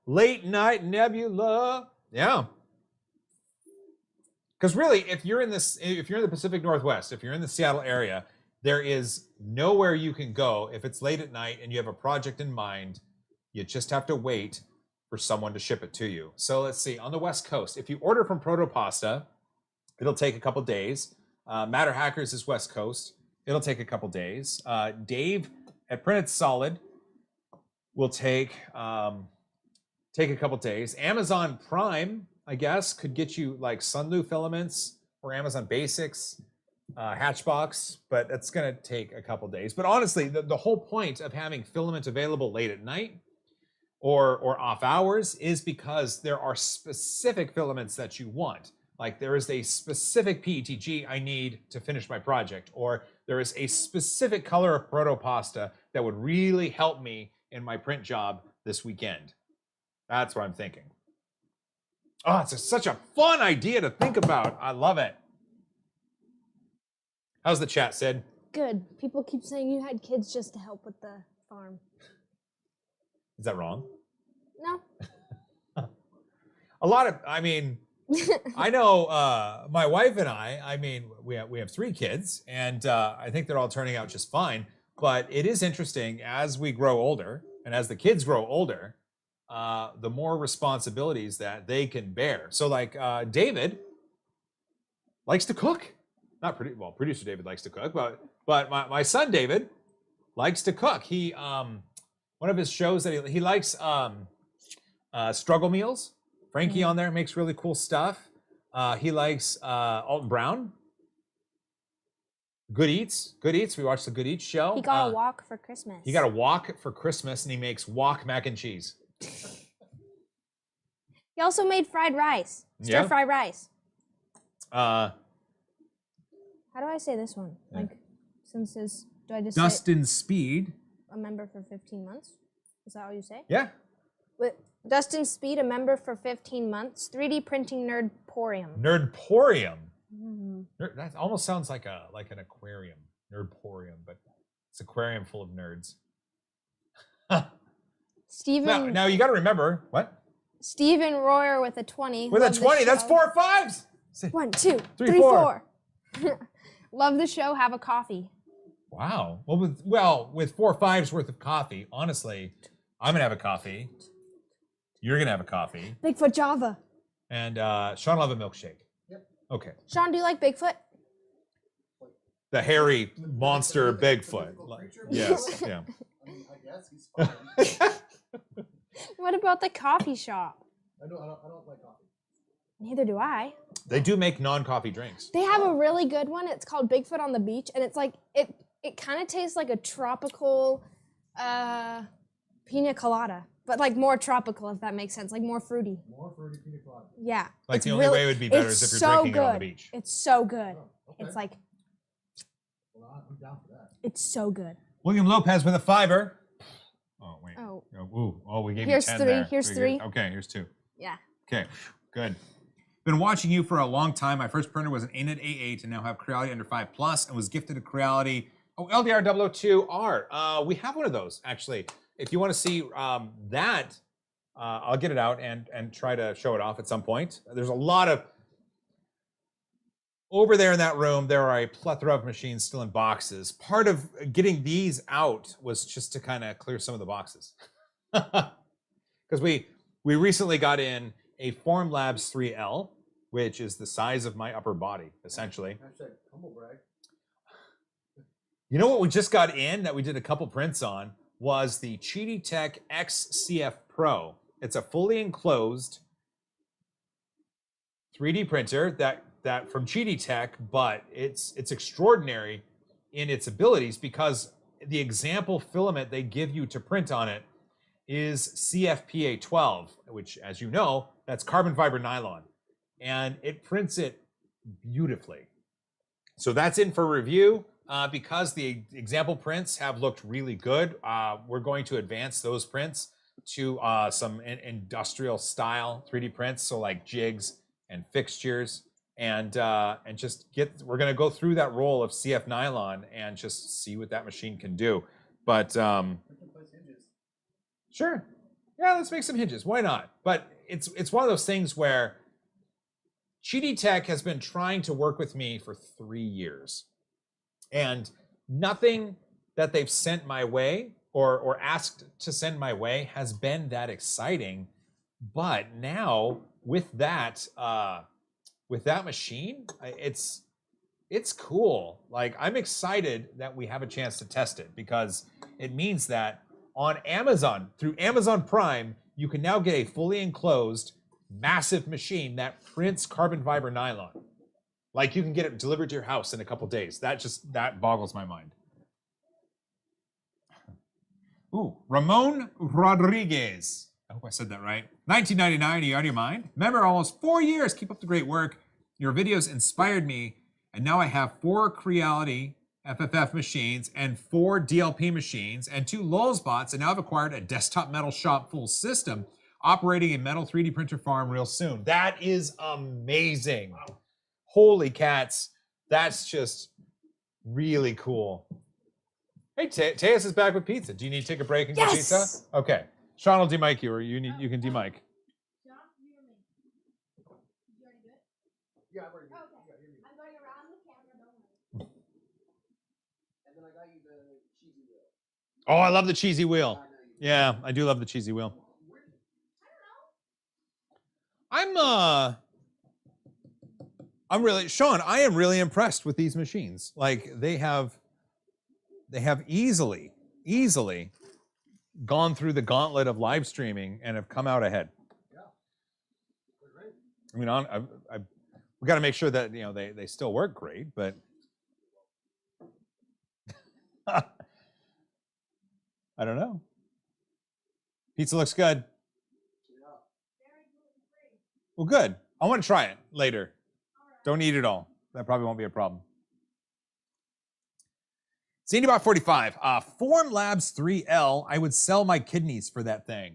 Late Night Nebula. Yeah. Because really, if you're in the Pacific Northwest, if you're in the Seattle area, there is nowhere you can go if it's late at night and you have a project in mind. You just have to wait for someone to ship it to you. So let's see, on the West Coast, if you order from Protopasta, it'll take a couple days. Matter Hackers is West Coast. It'll take a couple days. Dave at Printed Solid will take a couple days. Amazon Prime, I guess, could get you like Sunlu filaments or Amazon Basics, Hatchbox, but that's gonna take a couple days. But honestly, the whole point of having filament available late at night or off hours is because there are specific filaments that you want. Like there is a specific PETG I need to finish my project, or there is a specific color of Protopasta that would really help me in my print job this weekend. That's what I'm thinking. Oh, it's such a fun idea to think about. I love it. How's the chat, Sid? Good. People keep saying you had kids just to help with the farm. Is that wrong? No. A lot of, I mean, I know my wife and I mean, we have 3 kids, and I think they're all turning out just fine. But it is interesting as we grow older, and as the kids grow older, the more responsibilities that they can bear. So like David likes to cook. Not producer David likes to cook, but my son David likes to cook. He one of his shows that he likes Struggle Meals. Frankie on there makes really cool stuff. He likes Alton Brown. Good Eats. We watched the Good Eats show. He got a wok for Christmas. He got a wok for Christmas, and he makes wok mac and cheese. He also made fried rice. Stir-fry rice. How do I say this one? Yeah. Like, since his, do I just Dustin Speed. say a member for 15 months? Is that all you say? Yeah. With Dustin Speed, a member for 15 months. 3D printing nerdporium. Nerdporium. Mm-hmm. That almost sounds like an aquarium. Nerdporium, but it's an aquarium full of nerds. Steven. Now you got to remember what? Stephen Royer with a 20. With Love a 20, that's show. 4 5s. 1, 2, Three, 3, four. 4. Love the show. Have a coffee. Wow. Well, with 4 5s worth of coffee, honestly, I'm gonna have a coffee. You're gonna have a coffee. Bigfoot Java. And Sean will have a milkshake. Yep. Okay. Sean, do you like Bigfoot? The hairy monster Bigfoot. Creature? Yes. Yeah. I mean, I guess he's fine. What about the coffee shop? I don't like coffee. Neither do I. They do make non-coffee drinks. They have a really good one. It's called Bigfoot on the Beach, and it's like it kind of tastes like a tropical pina colada, but like more tropical, if that makes sense, like more fruity. More fruity pina colada. Yeah. Like it's the only way it would be better is if you're drinking it on the beach. It's so good. Oh, okay. It's like Well, I'm down for that. it's so good. William Lopez with a 5er. Oh wait. Oh. We gave Here's you 10 3, there. here's 3. Okay, here's 2. Yeah. Okay, good. Been watching you for a long time. My first printer was an ANIT A8 and now have Creality Under 5 Plus and was gifted a Creality LDR 002R. We have one of those, actually. If you want to see that, I'll get it out and try to show it off at some point. There's a lot of... Over there in that room, there are a plethora of machines still in boxes. Part of getting these out was just to kind of clear some of the boxes. Because we recently got in a Formlabs 3L, which is the size of my upper body, essentially. Hashtag humble brag. You know what we just got in that we did a couple prints on was the Tech X CF Pro. It's a fully enclosed 3D printer that from Tech, but it's extraordinary in its abilities because the example filament they give you to print on it is CFPA 12, which, as you know, that's carbon fiber nylon, and it prints it beautifully. So that's in for review. Because the example prints have looked really good, we're going to advance those prints to some industrial style 3D prints, so like jigs and fixtures, and just we're going to go through that roll of CF nylon and just see what that machine can do. But sure, yeah, let's make some hinges. Why not? But it's one of those things where Tech has been trying to work with me for 3 years. And nothing that they've sent my way or asked to send my way has been that exciting. But now with that machine, it's cool. Like, I'm excited that we have a chance to test it because it means that on Amazon, through Amazon Prime, you can now get a fully enclosed, massive machine that prints carbon fiber nylon. Like, you can get it delivered to your house in a couple days. That boggles my mind. Ooh, Ramon Rodriguez. I hope I said that right. 1999, are you out of your mind? Member almost 4 years. Keep up the great work. Your videos inspired me, and now I have 4 Creality FFF machines and 4 DLP machines and 2 Lulz bots, and now I've acquired a desktop metal shop full system operating a metal 3D printer farm real soon. That is amazing. Wow. Holy cats, that's just really cool. Hey, Tejas is back with pizza. Do you need to take a break and get pizza? Okay. Sean will demic you, or you can demic. Yeah, I've already I'm going around the camera, don't worry. And then I got you the cheesy wheel. Oh, I love the cheesy wheel. Yeah, I do love the cheesy wheel. Sean, I am really impressed with these machines. Like, they have easily gone through the gauntlet of live streaming and have come out ahead. Yeah, I mean, we got to make sure that they still work great, but I don't know. Pizza looks good. Well, good. I want to try it later. Don't eat it all. That probably won't be a problem. Zanebot45. Formlabs 3L. I would sell my kidneys for that thing.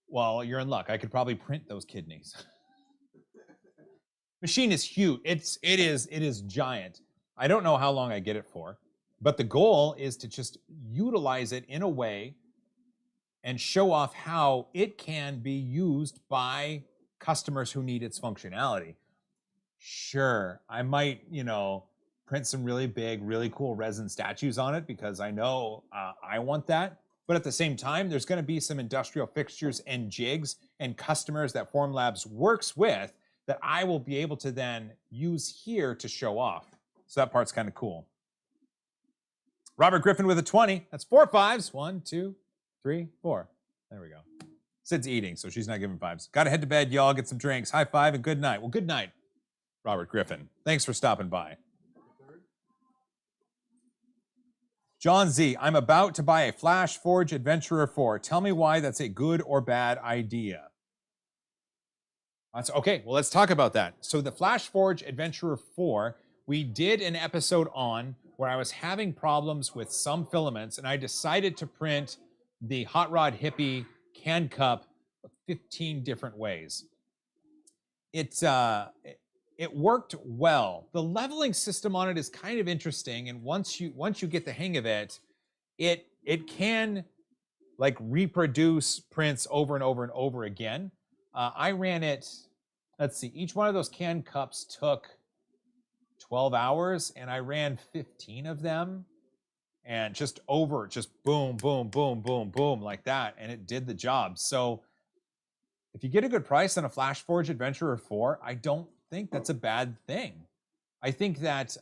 Well, you're in luck. I could probably print those kidneys. Machine is huge. It is giant. I don't know how long I get it for, but the goal is to just utilize it in a way and show off how it can be used by customers who need its functionality. Sure, I might, print some really big, really cool resin statues on it because I know I want that. But at the same time, there's going to be some industrial fixtures and jigs and customers that Formlabs works with that I will be able to then use here to show off. So that part's kind of cool. Robert Griffin with a 20. That's 4 5s. 1, 2, 3, 4. There we go. Sid's eating, so she's not giving 5s. Got to head to bed, y'all. Get some drinks. High five and good night. Well, good night, Robert Griffin. Thanks for stopping by. John Z, I'm about to buy a Flash Forge Adventurer 4. Tell me why that's a good or bad idea. Okay, well, let's talk about that. So the Flash Forge Adventurer 4, we did an episode on where I was having problems with some filaments, and I decided to print the Hot Rod Hippie can cup 15 different ways. It worked well. The leveling system on it is kind of interesting, and once you get the hang of it, it can like reproduce prints over and over and over again. I ran it, let's see, each one of those can cups took 12 hours, and I ran 15 of them, and just boom, boom, boom, boom, boom, like that, and it did the job. So if you get a good price on a Flash Forge Adventurer 4, I don't think that's a bad thing. I think that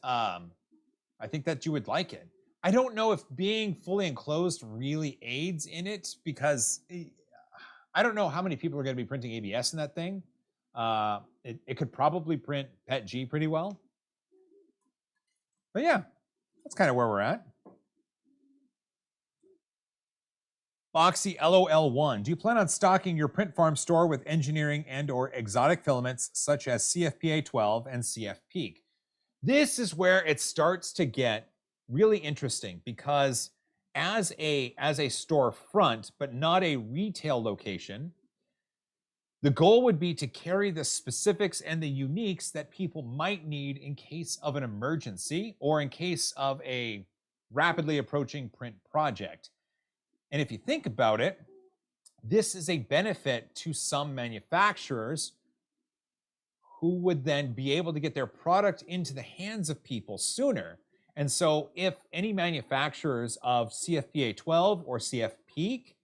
you would like it. I don't know if being fully enclosed really aids in it, because I don't know how many people are going to be printing ABS in that thing. It could probably print PETG pretty well. But yeah, that's kind of where we're at. Boxy LOL1. Do you plan on stocking your print farm store with engineering and or exotic filaments such as CFPA 12 and CF Peak? This is where it starts to get really interesting, because as a storefront, but not a retail location, the goal would be to carry the specifics and the uniques that people might need in case of an emergency or in case of a rapidly approaching print project. And if you think about it, this is a benefit to some manufacturers who would then be able to get their product into the hands of people sooner. And so if any manufacturers of CFPA 12 or CF Peak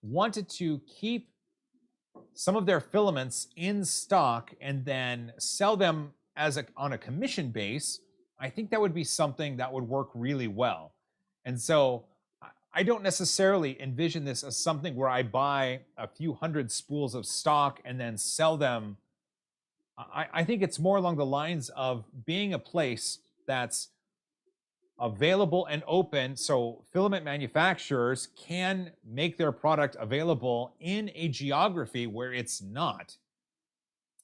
wanted to keep some of their filaments in stock and then sell them on a commission base, I think that would be something that would work really well. And so I don't necessarily envision this as something where I buy a few hundred spools of stock and then sell them. I think it's more along the lines of being a place that's available and open, so filament manufacturers can make their product available in a geography where it's not.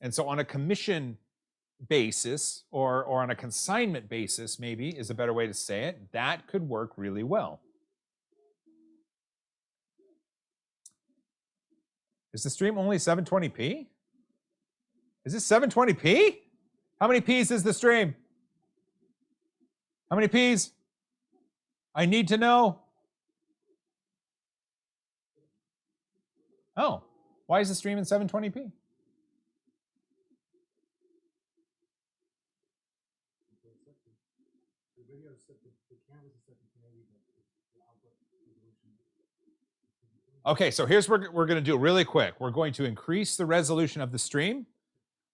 And so on a commission basis, or on a consignment basis, maybe is a better way to say it, that could work really well. Is the stream only 720p? Is this 720p? How many P's is the stream? How many P's? I need to know. Oh, why is the stream in 720p? The video is set to, the canvas is set to 1080, but the output resolution. Okay, so here's what we're going to do really quick. We're going to increase the resolution of the stream.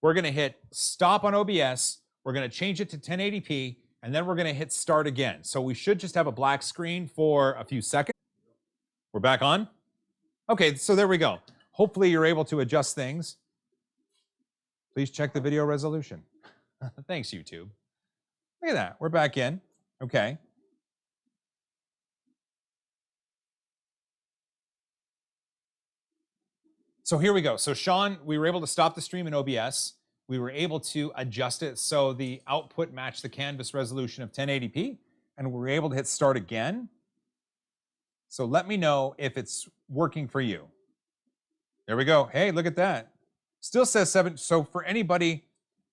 We're going to hit stop on OBS. We're going to change it to 1080p, and then we're going to hit start again. So we should just have a black screen for a few seconds. We're back on. Okay, so there we go. Hopefully you're able to adjust things. Please check the video resolution. Thanks, YouTube. Look at that. We're back in. Okay. So here we go. So Sean, we were able to stop the stream in OBS. We were able to adjust it so the output matched the canvas resolution of 1080p, and we were able to hit start again. So let me know if it's working for you. There we go. Hey, look at that. Still says 7. So for anybody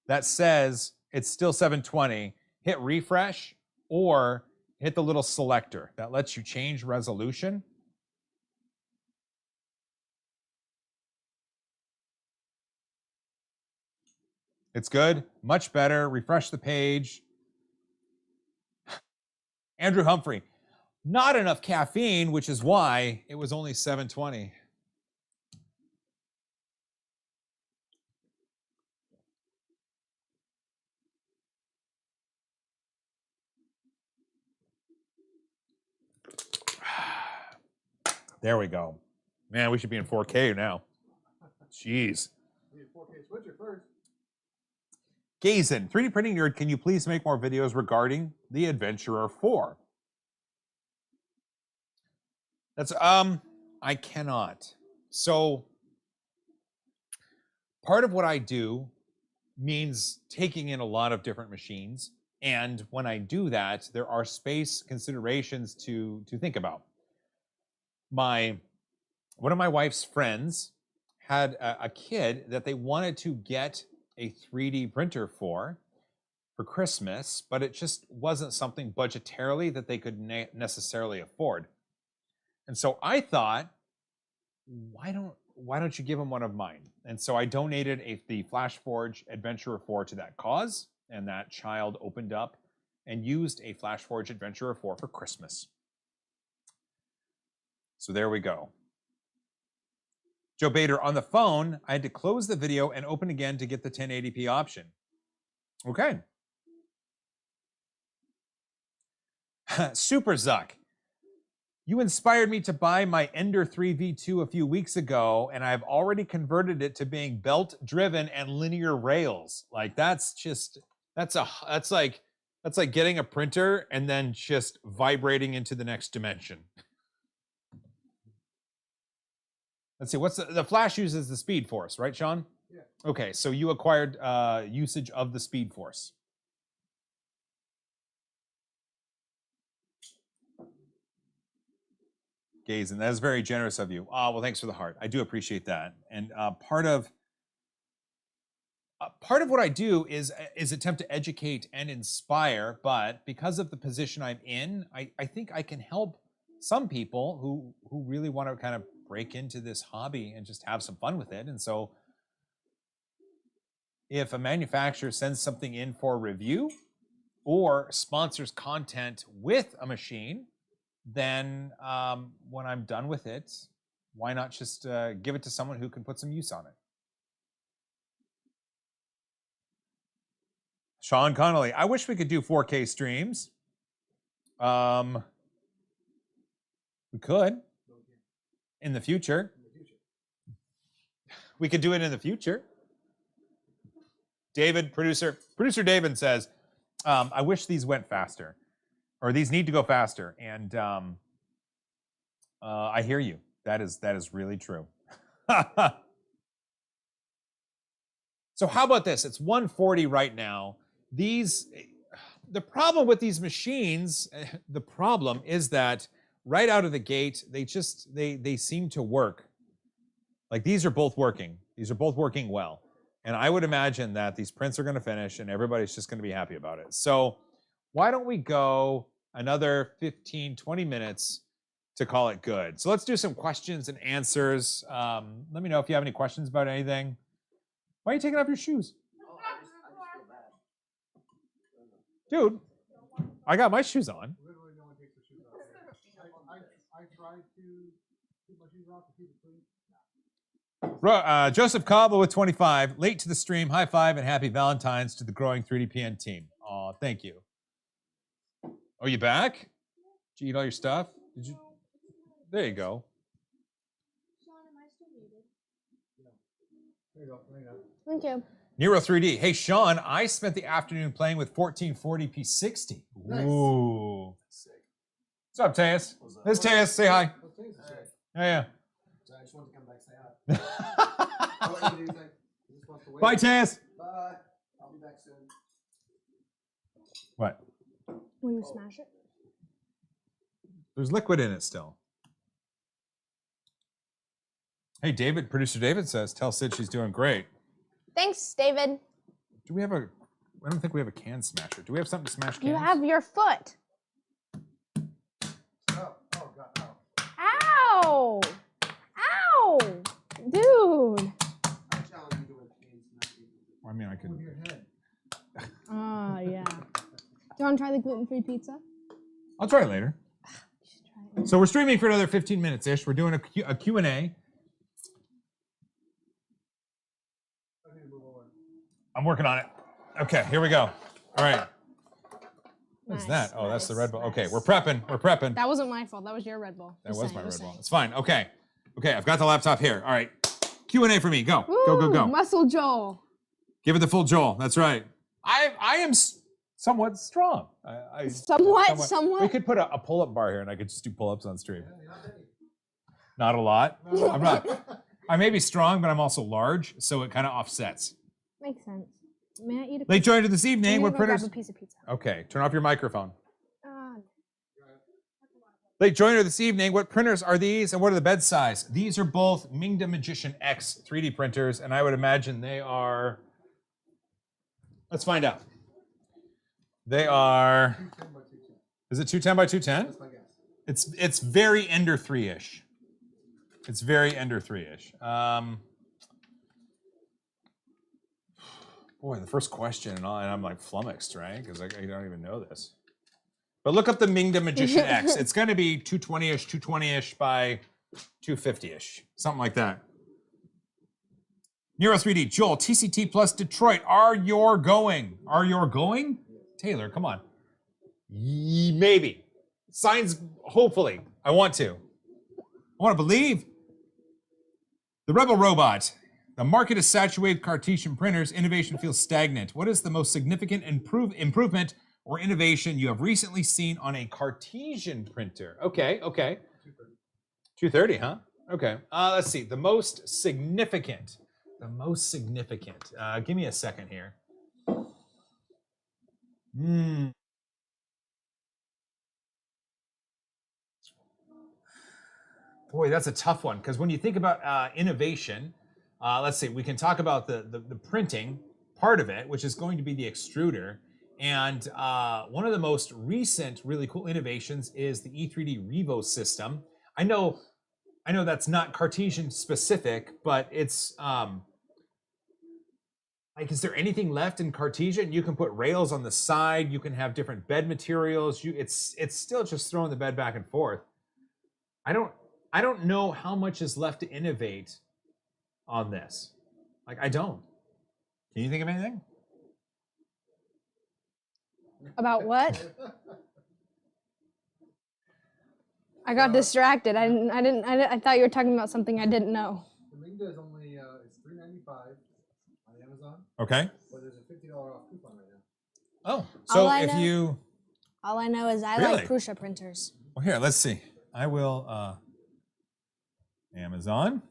that says it's still 720, hit refresh or hit the little selector that lets you change resolution. It's good, much better. Refresh the page. Andrew Humphrey, not enough caffeine, which is why it was only 720. There we go. Man, we should be in 4K now. Jeez. We need a 4K switcher first. Gazin, 3D printing nerd, can you please make more videos regarding the Adventurer 4? That's I cannot. So part of what I do means taking in a lot of different machines, and when I do that, there are space considerations to think about. One of my wife's friends had a kid that they wanted to get a 3D printer for Christmas, but it just wasn't something budgetarily that they could necessarily afford. And so I thought, why don't you give them one of mine? And so I donated the FlashForge Adventurer 4 to that cause, and that child opened up and used a FlashForge Adventurer 4 for Christmas. So there we go. Joe Bader, on the phone, I had to close the video and open again to get the 1080p option. Okay. Super Zuck. You inspired me to buy my Ender 3 V2 a few weeks ago, and I've already converted it to being belt-driven and linear rails. Like that's like getting a printer and then just vibrating into the next dimension. Let's see, what's the Flash uses the Speed Force, right, Sean? Yeah. Okay, so you acquired usage of the Speed Force. Gaze, and that is very generous of you. Well, thanks for the heart. I do appreciate that. And part of what I do is attempt to educate and inspire, but because of the position I'm in, I think I can help some people who really want to kind of break into this hobby and just have some fun with it. And so if a manufacturer sends something in for review or sponsors content with a machine, then when I'm done with it, why not just give it to someone who can put some use on it? Sean Connolly, I wish we could do 4K streams. We could in the future. We could do it in the future. David, producer David says, I wish these went faster, or these need to go faster. And I hear you. That is really true. So how about this? It's 1:40 right now. The problem with these machines, the problem is that right out of the gate, they seem to work. Like these are both working. These are both working well. And I would imagine that these prints are going to finish and everybody's just going to be happy about it. So why don't we go another 15, 20 minutes to call it good. So let's do some questions and answers. Let me know if you have any questions about anything. Why are you taking off your shoes? Oh, I just feel bad. Dude, I got my shoes on. Literally no one takes their shoes off. I tried to keep my shoes off to keep it clean. Joseph Cobble with 25. Late to the stream. High five and happy Valentine's to the growing 3DPN team. Aw, thank you. Oh, you back? Did you eat all your stuff? Did you? There you go. Sean, am I still muted? There you go. There you go. Thank you. Nero 3D. Hey, Sean, I spent the afternoon playing with 1440p60. Nice. Ooh. Sick. What's up, Teus? This is Teus. Say hi. What's things to say? Yeah, So I just wanted to come back and say hi. yeah. I'll let you do anything. You're supposed to wait. Bye, Teus. Bye. I'll be back soon. What? Will you smash it? There's liquid in it still. Hey, David, producer David says, tell Sid she's doing great. Thanks, David. Do we have I don't think we have a can smasher. Do we have something to smash cans? You have your foot. Oh, God, oh. Ow! Ow! Dude. I challenge you to a cane smashing. I mean, I could. Move your head. Oh, yeah. Do you want to try the gluten-free pizza? I'll try it later. You should try it. So we're streaming for another 15 minutes-ish. We're doing a Q&A. I need to move over. I'm working on it. Okay, here we go. All right. What's Nice, that? Oh, that's the nice, Red Bull. Okay, nice. we're prepping. We're prepping. That wasn't my fault. That was your Red Bull. That Just was saying, my Red just Bull. saying. It's fine. Okay. Okay, I've got the laptop here. All right. Q&A for me. Go. Go, go, Woo, go. Muscle Joel. Give it the full Joel. That's right. I am somewhat strong. Somewhat. We could put a pull-up bar here and I could just do pull-ups on stream. Yeah, you're not ready. Not a lot. No. I'm not. I may be strong, but I'm also large, so it kind of offsets. Makes sense. May I eat a Late joiner this I'm evening. gonna We're go grab printers. a piece of pizza. Okay, turn off your microphone. Uh, Late joiner this evening. What printers are these and what are the bed size? These are both Mingda Magician X 3D printers, and I would imagine they are. Let's find out. They are. 210 by 210. Is it 210 by 210? That's my guess. It's very Ender 3-ish. It's very Ender 3-ish. Boy, the first question, and I'm like flummoxed, right? Because I don't even know this. But look up the Mingda Magician X. It's going to be 220-ish by 250-ish, something like that. Nero 3D, Joel, TCT plus Detroit. Are you going? Taylor, come on. Maybe. Signs, hopefully. I want to believe. The Rebel Robot. The market is saturated with Cartesian printers. Innovation feels stagnant. What is the most significant improvement or innovation you have recently seen on a Cartesian printer? Okay. 230, huh? Okay. Let's see. The most significant. Give me a second here. Boy, that's a tough one, because when you think about innovation, let's see, we can talk about the printing part of it, which is going to be the extruder. And one of the most recent really cool innovations is the E3D Revo system. I know that's not Cartesian specific, but it's like, is there anything left in Cartesian? You can put rails on the side. You can have different bed materials. It's still just throwing the bed back and forth. I don't know how much is left to innovate on this. Like, I don't. Can you think of anything? About what? I got distracted. I thought you were talking about something I didn't know. The Mingda is only it's $3.95 on Amazon. Okay. But there's a $50 off coupon right now. Oh, so if know- you... All I know is I Really? like Prusa printers. Well, here, let's see. I will... Amazon.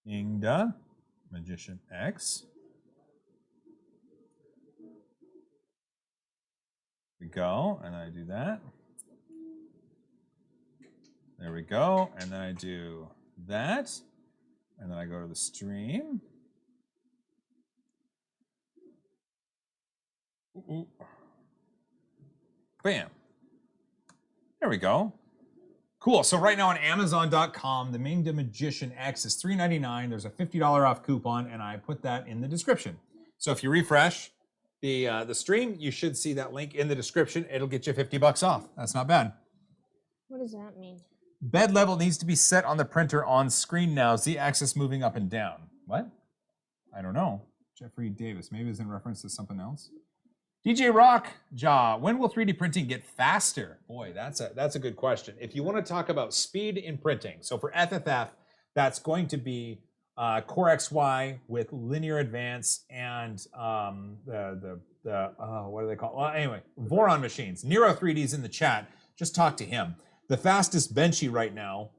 Mingda Magician X. We go, and I do that. There we go, and then I do that, and then I go to the stream. Ooh. Bam. There we go. Cool. So right now on Amazon.com, the Mingda Magician X is $3.99. There's a $50 off coupon, and I put that in the description. So if you refresh the stream, you should see that link in the description. It'll get you $50 off. That's not bad. What does that mean? Bed level needs to be set on the printer on screen now. Z-axis moving up and down. What? I don't know. Jeffrey Davis. Maybe it's in reference to something else. DJ Rock Jaw, when will 3D printing get faster? Boy, that's a good question. If you want to talk about speed in printing, so for FFF, that's going to be Core XY with linear advance and what do they call? Well, anyway, Voron machines. Nero 3D's in the chat. Just talk to him. The fastest Benchy right now,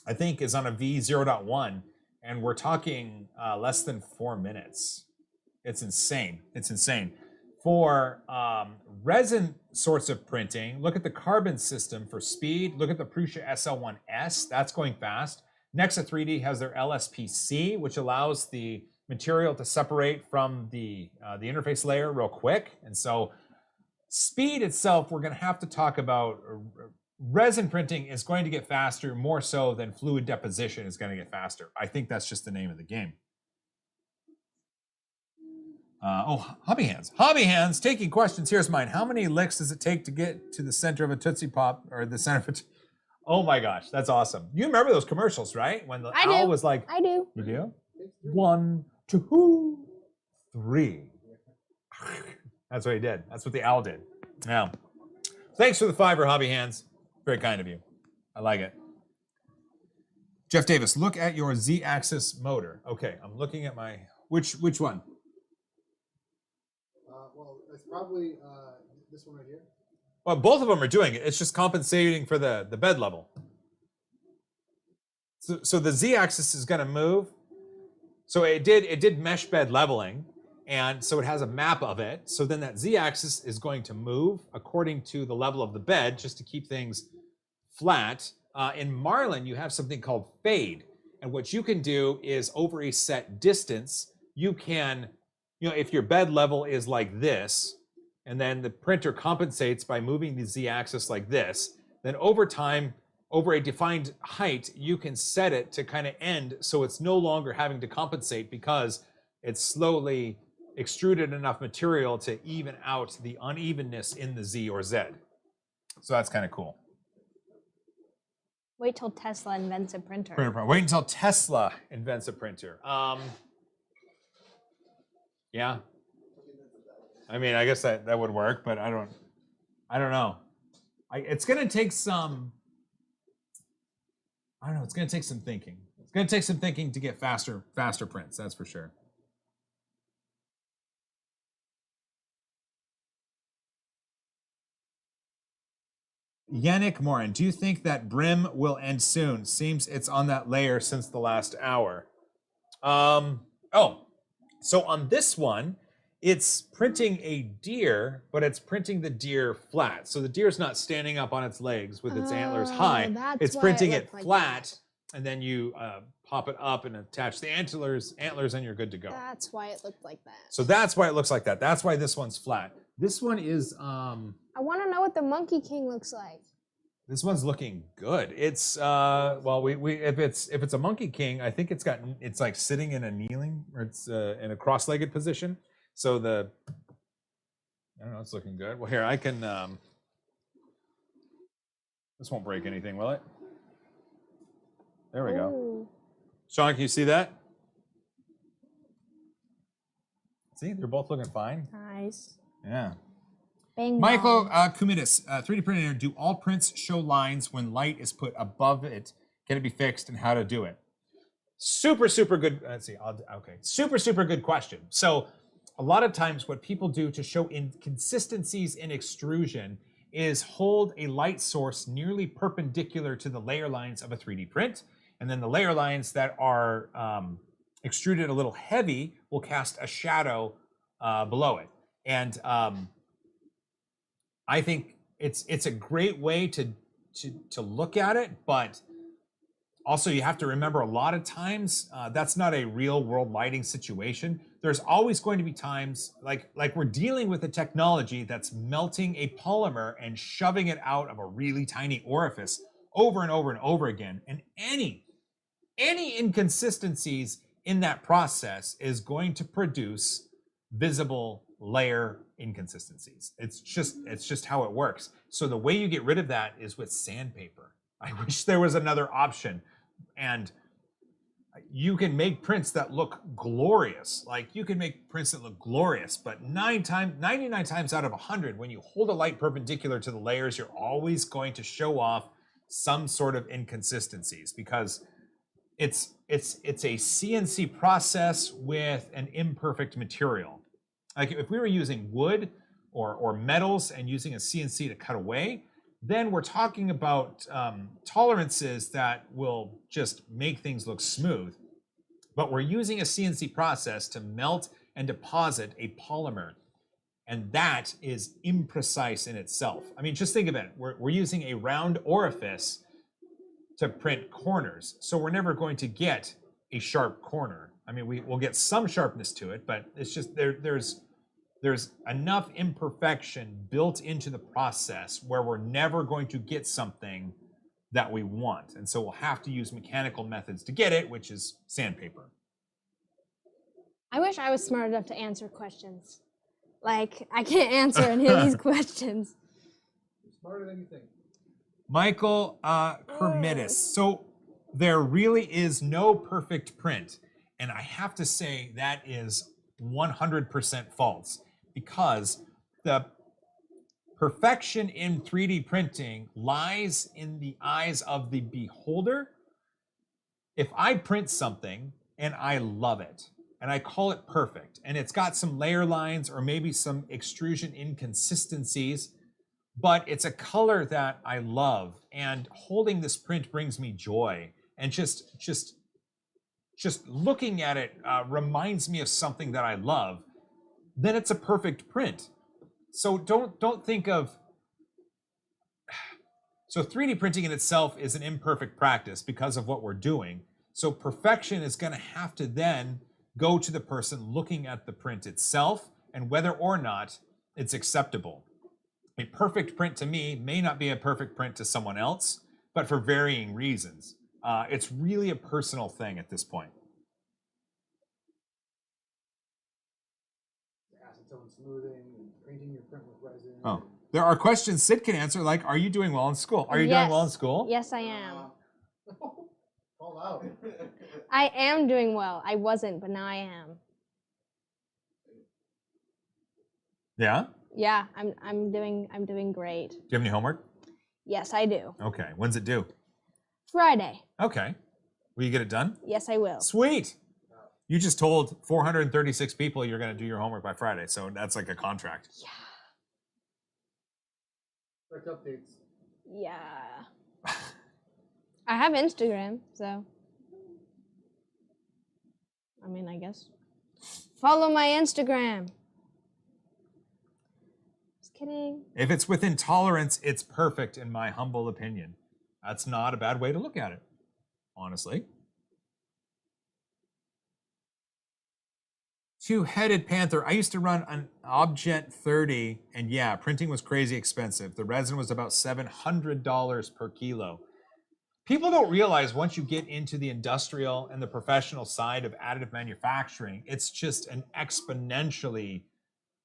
I think, is on a V0.1, and we're talking less than 4 minutes. It's insane. It's insane. For resin sorts of printing, look at the carbon system for speed. Look at the Prusa SL1S. That's going fast. Nexa 3D has their LSPC, which allows the material to separate from the interface layer real quick. And so speed itself, we're going to have to talk about. Resin printing is going to get faster more so than fluid deposition is going to get faster. I think that's just the name of the game. Hobby Hands. Hobby Hands, taking questions. Here's mine. How many licks does it take to get to the center of a Tootsie Pop, or the center of a... Oh my gosh, that's awesome. You remember those commercials, right? When the owl was like... I do. You do? 1, 2, 3. That's what he did. That's what the owl did. Now, thanks for the $5, Hobby Hands. Very kind of you. I like it. Jeff Davis, look at your Z-axis motor. Okay, I'm looking at my... Which one? Well, it's probably this one right here. Well, both of them are doing it. It's just compensating for the bed level. So the Z-axis is going to move. So it did mesh bed leveling, and so it has a map of it. So then that Z-axis is going to move according to the level of the bed, just to keep things flat. In Marlin, you have something called fade, and what you can do is over a set distance, you can, if your bed level is like this, and then the printer compensates by moving the Z-axis like this, then over time, over a defined height, you can set it to kind of end so it's no longer having to compensate because it's slowly extruded enough material to even out the unevenness in the Z or Z. So that's kind of cool. Wait till Tesla invents a printer. Wait until Tesla invents a printer. Yeah. I mean, I guess that would work, but I don't know. It's going to take some, I don't know, it's going to take some thinking. It's going to take some thinking to get faster prints, that's for sure. Yannick Morin, do you think that brim will end soon? Seems it's on that layer since the last hour. So on this one, it's printing a deer, but it's printing the deer flat. So the deer's not standing up on its legs with its antlers high. It's printing it flat, and then you pop it up and attach the antlers, and you're good to go. That's why it looked like that. So that's why it looks like that. That's why this one's flat. This one is I want to know what the Monkey King looks like. This one's looking good. It's well, if it's a Monkey King, I think it's like sitting in a kneeling, or it's in a cross-legged position. So I don't know, it's looking good. Well, here I can. This won't break anything, will it? There we go. Sean, can you see that? See, they're both looking fine. Nice. Yeah. Bang Michael bong. Kumidis, 3D printer, do all prints show lines when light is put above it? Can it be fixed, and how to do it? Super good. Let's see. Super good question. So a lot of times what people do to show inconsistencies in extrusion is hold a light source nearly perpendicular to the layer lines of a 3D print, and then the layer lines that are extruded a little heavy will cast a shadow below it. And I think it's a great way to look at it, but also you have to remember a lot of times that's not a real world lighting situation. There's always going to be times like we're dealing with a technology that's melting a polymer and shoving it out of a really tiny orifice over and over and over again. And any inconsistencies in that process is going to produce visible layer inconsistencies. It's just how it works. So the way you get rid of that is with sandpaper. I wish there was another option. And you can make prints that look glorious. Like you can make prints that look glorious, but 99 times out of 100, when you hold a light perpendicular to the layers, you're always going to show off some sort of inconsistencies, because it's a CNC process with an imperfect material. Like if we were using wood or metals and using a CNC to cut away, then we're talking about tolerances that will just make things look smooth. But we're using a CNC process to melt and deposit a polymer, and that is imprecise in itself. I mean, just think of it. We're using a round orifice to print corners, so we're never going to get a sharp corner. I mean, we'll get some sharpness to it, but it's just there's enough imperfection built into the process where we're never going to get something that we want. And so we'll have to use mechanical methods to get it, which is sandpaper. I wish I was smart enough to answer questions. Like, I can't answer any of these questions. You're smarter than you think. Michael Kermitis. So there really is no perfect print. And I have to say that is 100% false, because the perfection in 3D printing lies in the eyes of the beholder. If I print something and I love it and I call it perfect and it's got some layer lines or maybe some extrusion inconsistencies, but it's a color that I love and holding this print brings me joy, and just looking at it reminds me of something that I love, then it's a perfect print. So don't think of, so 3D printing in itself is an imperfect practice because of what we're doing. So perfection is going to have to then go to the person looking at the print itself and whether or not it's acceptable. A perfect print to me may not be a perfect print to someone else, but for varying reasons. It's really a personal thing at this point. Acetone smoothing and painting your print with resin. Oh, there are questions Sid can answer, like, are you doing well in school? Are you doing well in school? Yes, I am. Call out. I am doing well. I wasn't, but now I am. Yeah? Yeah, I'm doing great. Do you have any homework? Yes, I do. Okay. When's it due? Friday. Okay. Will you get it done? Yes, I will. Sweet. You just told 436 people you're going to do your homework by Friday, so that's like a contract. Yeah. Expect updates. Yeah. I have Instagram, so. I mean, I guess. Follow my Instagram. Just kidding. If it's within tolerance, it's perfect, in my humble opinion. That's not a bad way to look at it, honestly. Two-headed panther. I used to run an Objet 30, and yeah, printing was crazy expensive. The resin was about $700 per kilo. People don't realize once you get into the industrial and the professional side of additive manufacturing, it's just an exponentially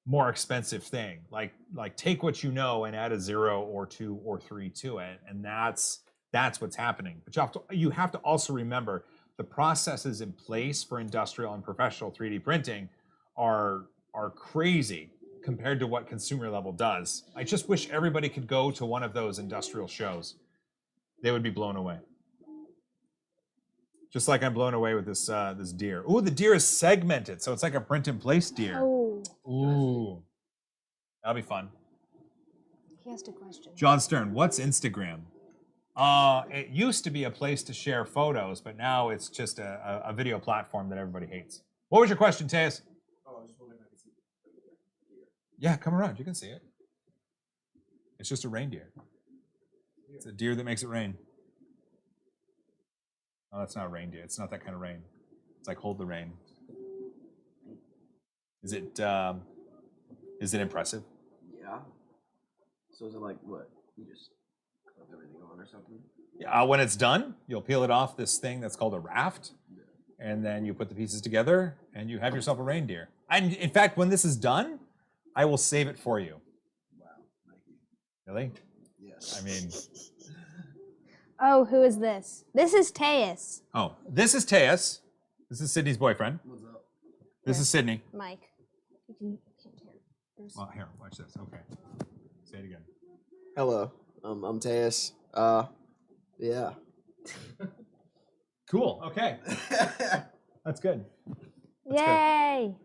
more expensive thing. Like take what you know and add a 0 or 2 or 3 to it, and that's what's happening. But you have to also remember the processes in place for industrial and professional 3D printing are crazy compared to what consumer level does. I just wish everybody could go to one of those industrial shows. They would be blown away. Just like I'm blown away with this this deer. Ooh, the deer is segmented, so it's like a print in place deer. Oh. Ooh, that'll be fun. He asked a question. John Stern, what's Instagram? It used to be a place to share photos, but now it's just a video platform that everybody hates. What was your question, Tejas? Oh, I was just wondering if I could see it. Yeah, come around. You can see it. It's just a reindeer. It's a deer that makes it rain. Oh, that's not a reindeer. It's not that kind of rain. It's like hold the rain. Is it impressive? Yeah. So is it like what? You just clip everything on or something? Yeah, when it's done, you'll peel it off this thing that's called a raft, and then you put the pieces together, and you have yourself a reindeer. And in fact, when this is done, I will save it for you. Wow, Mikey. Really? Yes. I mean, Oh, who is this? This is Tejas. oh, this is Tejas. This is Sydney's boyfriend. What's up? This is Sydney. Mike. You can't hear. There's- Well, here, watch this. Okay. Say it again. Hello. I'm Tejas. Yeah. Cool. Okay. That's good. That's good. Yay!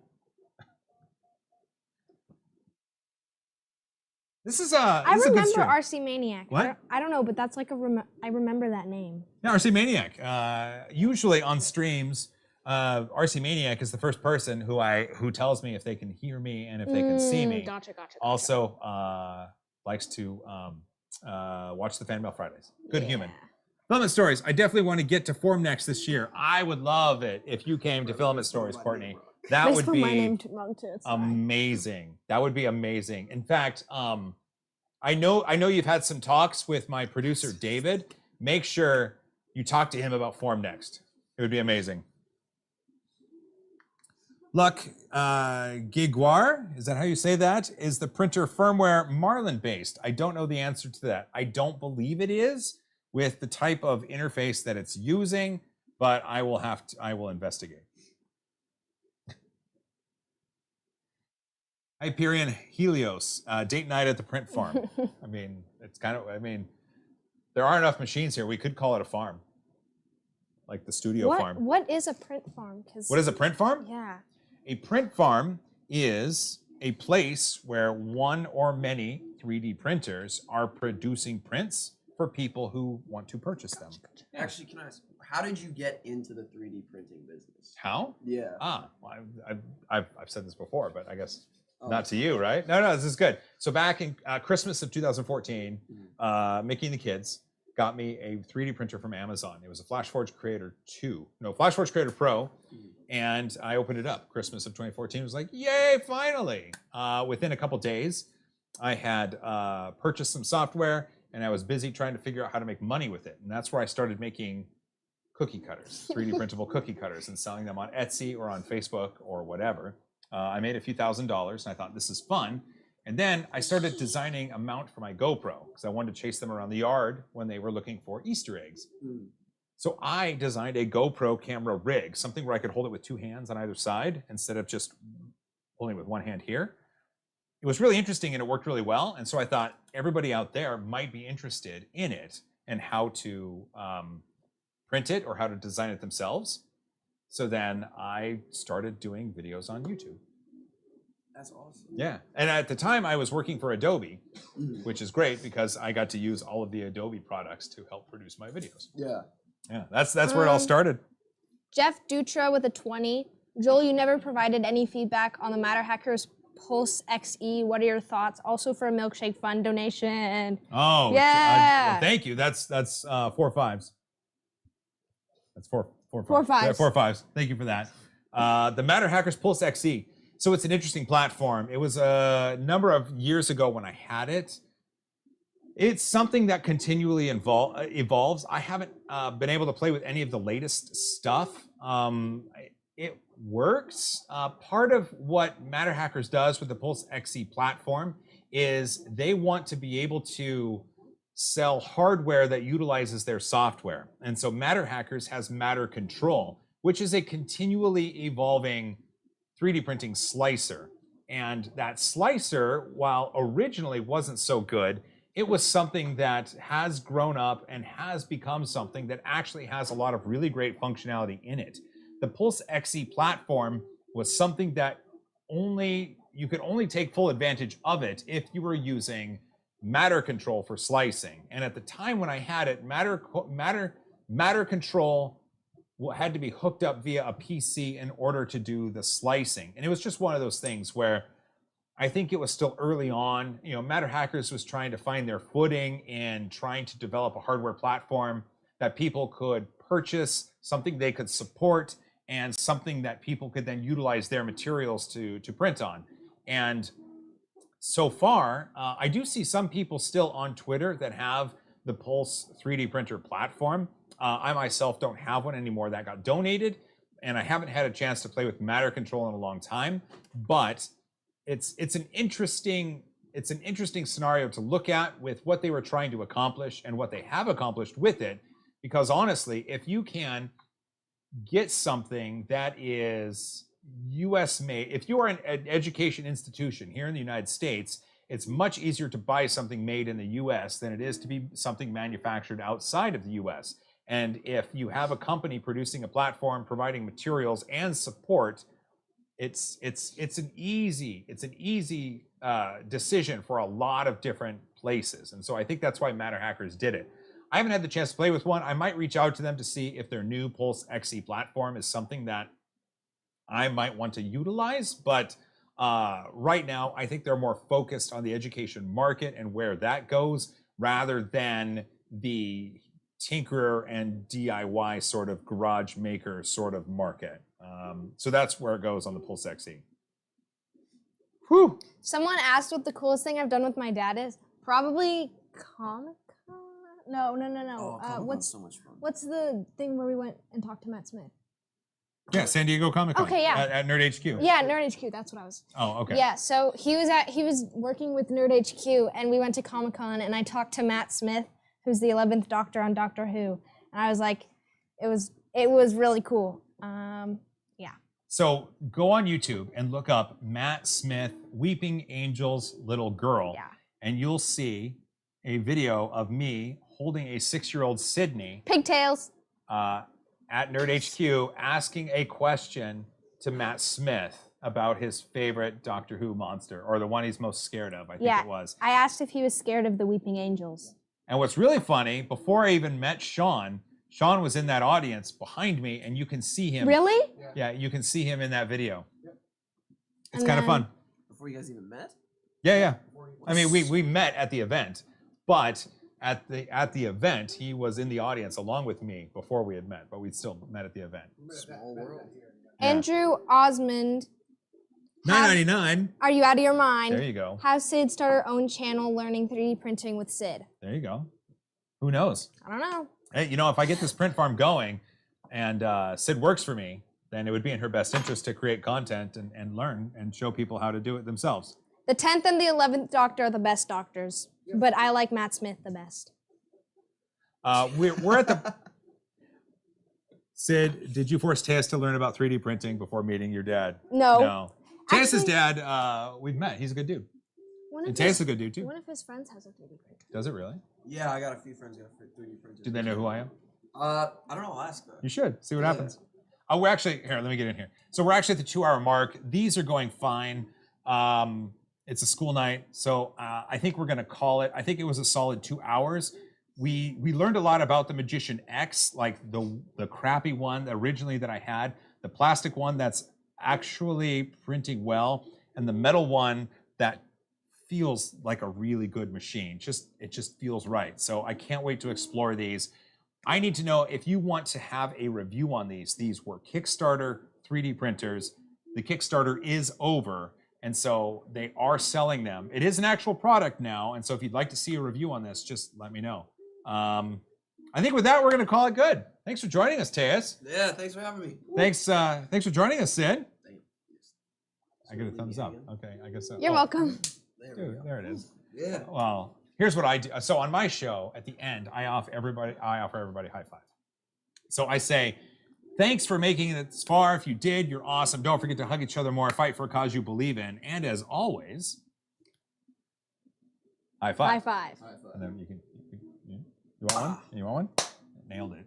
This is I this is a good remember stream. RC Maniac. What? I don't know, but that's like I remember that name. Yeah, RC Maniac. Usually on streams, RC Maniac is the first person who tells me if they can hear me and if they can see me. Gotcha. Also likes to watch the Fan Mail Fridays. Good human. Filament Stories. I definitely want to get to Form Next this year. I would love it if you came to Filament Stories, Courtney. That would my name be wrong too. It's fine. amazing. That would be amazing. In fact, I know you've had some talks with my producer David. Make sure you talk to him about Form Next. It would be amazing. Luck Giguar, is that how you say that? Is the printer firmware Marlin based? I don't know the answer to that. I don't believe it is with the type of interface that it's using, but I will investigate. Hyperion Helios, date night at the print farm. I mean, there aren't enough machines here. We could call it a farm, like the studio farm. What is a print farm? What is a print farm? Yeah. A print farm is a place where one or many 3D printers are producing prints for people who want to purchase them. Actually, can I ask, how did you get into the 3D printing business? How? Yeah. Well, I've said this before, but I guess not to you, right? No, this is good. So back in Christmas of 2014, Mickey and the kids got me a 3D printer from Amazon. It was a FlashForge Creator FlashForge Creator Pro, and I opened it up. Christmas of 2014 was like, yay, finally! Within a couple days, I had purchased some software, and I was busy trying to figure out how to make money with it. And that's where I started making cookie cutters, 3D printable cookie cutters, and selling them on Etsy or on Facebook or whatever. I made a few $1,000s, and I thought, this is fun. And then I started designing a mount for my GoPro because I wanted to chase them around the yard when they were looking for Easter eggs. So I designed a GoPro camera rig, something where I could hold it with two hands on either side instead of just holding it with one hand here. it was really interesting and it worked really well. And so I thought everybody out there might be interested in it and how to print it or how to design it themselves. So then I started doing videos on YouTube. That's awesome. Yeah. And at the time I was working for Adobe, which is great because I got to use all of the Adobe products to help produce my videos. Yeah. Yeah, that's where it all started. Jeff Dutra with a 20. Joel, you never provided any feedback on the Matter Hackers Pulse XE. What are your thoughts? Also for a Milkshake Fund donation. Oh, yeah. Well, thank you. That's 4 5s. That's four fives. 4 5s. Yeah, 4 5s. Thank you for that. The Matter Hackers Pulse XE. So it's an interesting platform. It was a number of years ago when I had it. It's something that continually evolves. I haven't been able to play with any of the latest stuff. It works. Part of what Matter Hackers does with the Pulse XE platform is they want to be able to sell hardware that utilizes their software. And so Matter Hackers has Matter Control, which is a continually evolving 3D printing slicer. And that slicer, while originally wasn't so good, it was something that has grown up and has become something that actually has a lot of really great functionality in it. The Pulse XE platform was something that you could only take full advantage of it if you were using Matter Control for slicing. And at the time when I had it, Matter Control had to be hooked up via a PC in order to do the slicing. And it was just one of those things where I think it was still early on. You know, Matter Hackers was trying to find their footing in trying to develop a hardware platform that people could purchase, something they could support, and something that people could then utilize their materials to print on. And so far, I do see some people still on Twitter that have the Pulse 3D printer platform. I myself don't have one anymore. That got donated, and I haven't had a chance to play with Matter Control in a long time. But it's an interesting scenario to look at with what they were trying to accomplish and what they have accomplished with it. Because honestly, if you can get something that is US made, if you are an education institution here in the United States, it's much easier to buy something made in the US than it is to be something manufactured outside of the US. And if you have a company producing a platform, providing materials and support, it's an easy decision for a lot of different places. And so I think that's why Matter Hackers did it. I haven't had the chance to play with one. I might reach out to them to see if their new Pulse XE platform is something that I might want to utilize. But right now, I think they're more focused on the education market and where that goes rather than the tinkerer and DIY sort of garage maker sort of market. So that's where it goes on the Pulse XE. Whew. Someone asked what the coolest thing I've done with my dad is. Probably Comic-Con? No. Oh, Comic-Con's so much fun. What's the thing where we went and talked to Matt Smith? Yeah, San Diego Comic-Con. Okay, yeah. At Nerd HQ. Yeah, Nerd HQ. That's what I was. Oh, okay. Yeah, so he was working with Nerd HQ, and we went to Comic-Con, and I talked to Matt Smith, who's the 11th Doctor on Doctor Who, and I was like, it was really cool. Yeah. So go on YouTube and look up Matt Smith, Weeping Angel's Little Girl, Yeah. and you'll see a video of me holding a 6-year-old Sydney Pigtails. at Nerd HQ asking a question to Matt Smith about his favorite Doctor Who monster, or the one he's most scared of, I think it was. I asked if he was scared of the Weeping Angels. And what's really funny, before I even met Sean was in that audience behind me, and you can see him. Really? Yeah, you can see him in that video. It's And kind of then- fun. Before you guys even met? Yeah. I mean, we met at the event, but at the event, he was in the audience along with me before we had met, but we still met at the event. Small world. Yeah. Andrew Osmond. $9.99. Are you out of your mind? There you go. Have Sid start her own channel learning 3D printing with Sid. There you go. Who knows? I don't know. Hey, you know, if I get this print farm going and Sid works for me, then it would be in her best interest to create content and learn and show people how to do it themselves. The 10th and the 11th Doctor are the best doctors, but I like Matt Smith the best. We're at the... Sid, did you force Teas to learn about 3D printing before meeting your dad? No. No. Teas' Actually- dad, we've met. He's a good dude. One And of Tejas his, is a good dude too. one of his friends has a 3D printer. Does it really? Yeah, I got a few friends who got 3D printers. Do they know who I am? I don't know. I'll ask though. You should see what Yeah. happens. Oh, we're actually here. Let me get in here. So we're actually at the 2-hour mark. These are going fine. It's a school night, so I think we're gonna call it. I think it was a solid 2 hours. We learned a lot about the Magician X, like the crappy one originally that I had, the plastic one that's actually printing well, and the metal one that feels like a really good machine. It just feels right. So I can't wait to explore these. I need to know if you want to have a review on these. These were Kickstarter 3D printers. The Kickstarter is over, and so they are selling them. It is an actual product now, and so if you'd like to see a review on this, just let me know. I think with that, we're going to call it good. Thanks for joining us, Tejas. Yeah, thanks for having me. Thanks for joining us, Sid. Thank you. I get a thumbs up. Okay, I guess so. You're welcome. There we Dude, go. there it is. Yeah. Well, here's what I do. So on my show, at the end, I offer everybody a high five. So I say, thanks for making it this far. If you did, you're awesome. Don't forget to hug each other more. Fight for a cause you believe in. And as always, high five. High five. High five. And then you want one? You want one? Nailed it.